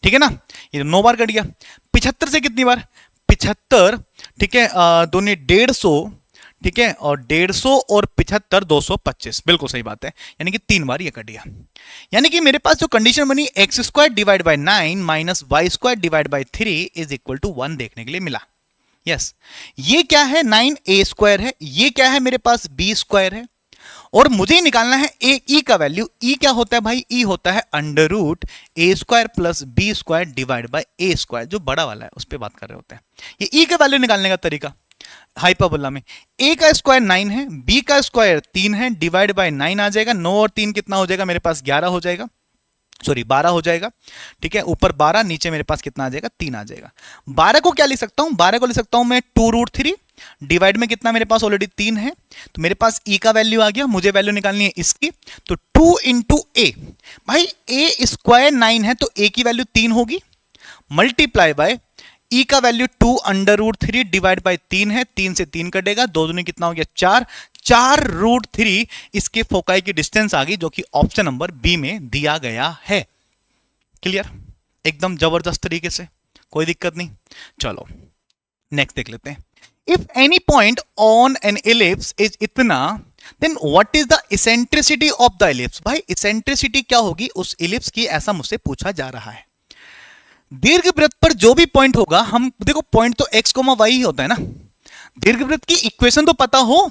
ठीक है ना, ये 9 बार कट गया। 75 से कितनी बार, 75, ठीक है, दोनों 150, ठीक है, और 150 और 75 225, बिल्कुल सही बात है, यानी कि 3 बार ये कट गया। यानी कि मेरे पास जो कंडीशन बनी x² divide by 9 minus y² divide by 3 is equal to 1 देखने के लिए मिला। यस, ये क्या है 9a² है, ये क्या है मेरे पास b² है, और मुझे निकालना है ए ई का वैल्यू। ई क्या होता है भाई, ई होता है √a² plus b² divide by a², जो बड़ा वाला है उस पर बात कर रहे होते हैं। ये ई का वैल्यू निकालने का तरीका हाइपरबोला में, a का स्क्वायर 9 है, b का स्क्वायर 3 है, डिवाइड बाय 9 आ जाएगा, 9 और 3 कितना हो जाएगा मेरे पास 11 हो जाएगा, सॉरी 12 हो जाएगा। ठीक है, ऊपर 12, नीचे मेरे पास कितना आ जाएगा 3 आ जाएगा। 12 को क्या लिख सकता हूं, 12 को लिख सकता हूं मैं 2√3, डिवाइड में कितना मेरे पास ऑलरेडी 3 है, तो मेरे पास e का वैल्यू आ गया, मुझे वैल्यू निकालनी है इसकी, तो 2 इंटू ए, भाई a² 9 है तो a की वैल्यू 3 होगी, मल्टीप्लाई बाय e का वैल्यू 2√3 डिवाइड बाय 3 है, 3 से 3 कटेगा, 2 दूनी कितना हो गया 4, 4√3 इसके फोकाई की डिस्टेंस आ गई, जो कि ऑप्शन नंबर बी में दिया गया है। क्लियर, एकदम जबरदस्त तरीके से, कोई दिक्कत नहीं। चलो नेक्स्ट देख लेते हैं। If any point on an ellipse is इतना, then what is the eccentricity of the ellipse. भाई इसेंट्रिसिटी क्या होगी उस एलिप्स की, ऐसा मुझसे पूछा जा रहा है। दीर्घवृत्त पर जो भी पॉइंट होगा, हम देखो पॉइंट तो x, y ही होता है ना, दीर्घवृत्त की इक्वेशन तो पता हो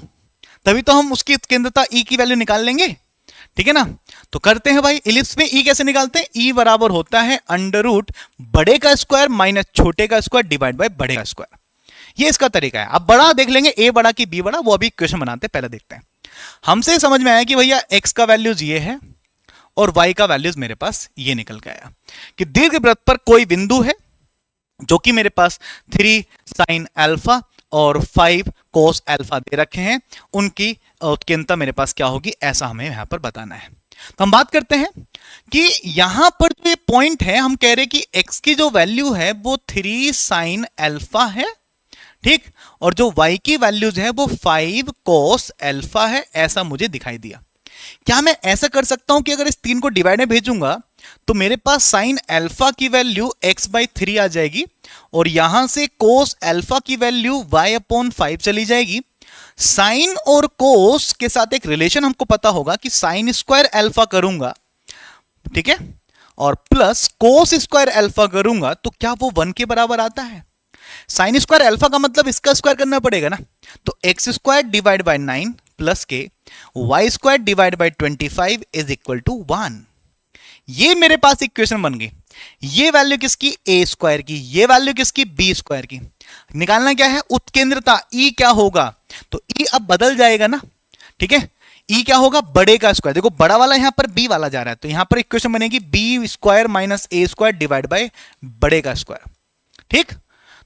तभी तो हम उसकी केंद्रता e की वैल्यू निकाल लेंगे। ठीक है ना, तो करते हैं भाई, इलिप्स में e कैसे निकालते हैं, e बराबर होता है √ बड़े का स्क्वायर माइनस छोटे का स्क्वायर डिवाइड बाय बड़े का स्क्वायर। ये इसका तरीका है। अब बड़ा देख लेंगे, a बड़ा की b बड़ा, वो अभी इक्वेशन बनाते हैं, पहले देखते हैं। हमसे समझ में आया कि भैया x का वैल्यूज ये है और y का वैल्यूज मेरे पास ये निकल के आया कि दीर्घवृत्त पर कोई बिंदु है जो कि मेरे पास 3 sin अल्फा और 5 cos अल्फा दे रखे हैं, उनकी उत्कीर्णता मेरे पास क्या होगी, ऐसा हमें यहां पर बताना है। तो हम बात करते हैं कि यहां पर जो ये पॉइंट है, हम कह रहे हैं कि x की जो वैल्यू है वो 3 sin अल्फा है, ठीक, और जो y की वैल्यूज है वो 5 cos अल्फा है, ऐसा मुझे दिखाई दिया। क्या मैं ऐसा कर सकता हूं कि अगर इस 3 को डिवाइड में भेजूंगा तो मेरे पास साइन अल्फा की वैल्यू x/3 आ जाएगी और यहां से कोस अल्फा की वैल्यू y/5 चली जाएगी। साइन और कोस के साथ एक रिलेशन हमको पता होगा कि साइन स्क्वायर अल्फा करूंगा, ठीक है, और प्लस कोस स्क्वायर अल्फा करूंगा तो क्या वो 1 के बराबर आता है। साइन स्क्वायर अल्फा का मतलब इसका स्क्वायर करना पड़ेगा ना, तो x² डिवाइड बाय 9 प्लस के y² divide by 25 is equal to 1। ये मेरे पास इक्वेशन बन गई। ये वैल्यू किसकी, a² की, ये वैल्यू किसकी, b² की। निकालना क्या है, उत्केंद्रता E क्या होगा, तो E अब बदल जाएगा ना, ठीक है, E क्या होगा, बड़े का स्क्वायर। देखो बड़ा वाला यहां पर b वाला जा रहा है, तो यहां पर इक्वेशन बनेगी b² minus a² divide by बड़े का स्क्वायर। ठीक,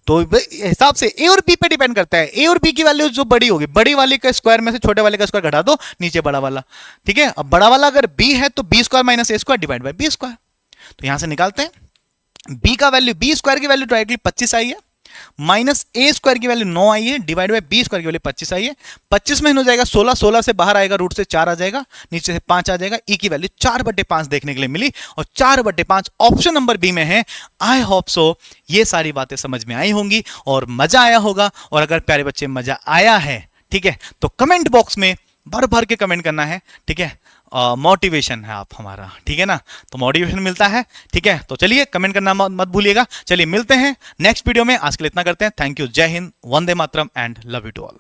तो हिसाब से ए और बी पे डिपेंड करता है, ए और बी की वैल्यू जो बड़ी होगी, बड़ी वाले का स्क्वायर में से छोटे वाले का स्क्वायर घटा दो, नीचे बड़ा वाला। ठीक है, अब बड़ा वाला अगर बी है तो b² minus a² divide by b²। तो यहां से निकालते हैं b का वैल्यू, b² की वैल्यू डायरेक्टली 25 आई है, माइनस a² की वैल्यू 9 आई है, डिवाइड बाय b² की वैल्यू 25 आई है। 25 में हो जाएगा 16, 16 से बाहर आएगा, रूट से 4 आ जाएगा, नीचे से 5 आ जाएगा। e की वैल्यू 4/5 देखने के लिए मिली और 4/5 ऑप्शन नंबर बी में है। आई होप सो ये सारी बातें समझ में आई होंगी और मजा आया होगा। और अगर प्यारे बच्चे मजा आया है, ठीक है, तो कमेंट बॉक्स में भर भर के कमेंट करना है, ठीक है, मोटिवेशन है आप हमारा, ठीक है ना, तो मोटिवेशन मिलता है। ठीक है, तो चलिए कमेंट करना मत भूलिएगा। चलिए मिलते हैं नेक्स्ट वीडियो में, आज के लिए इतना करते हैं। थैंक यू, जय हिंद, वंदे मातरम and love you to all.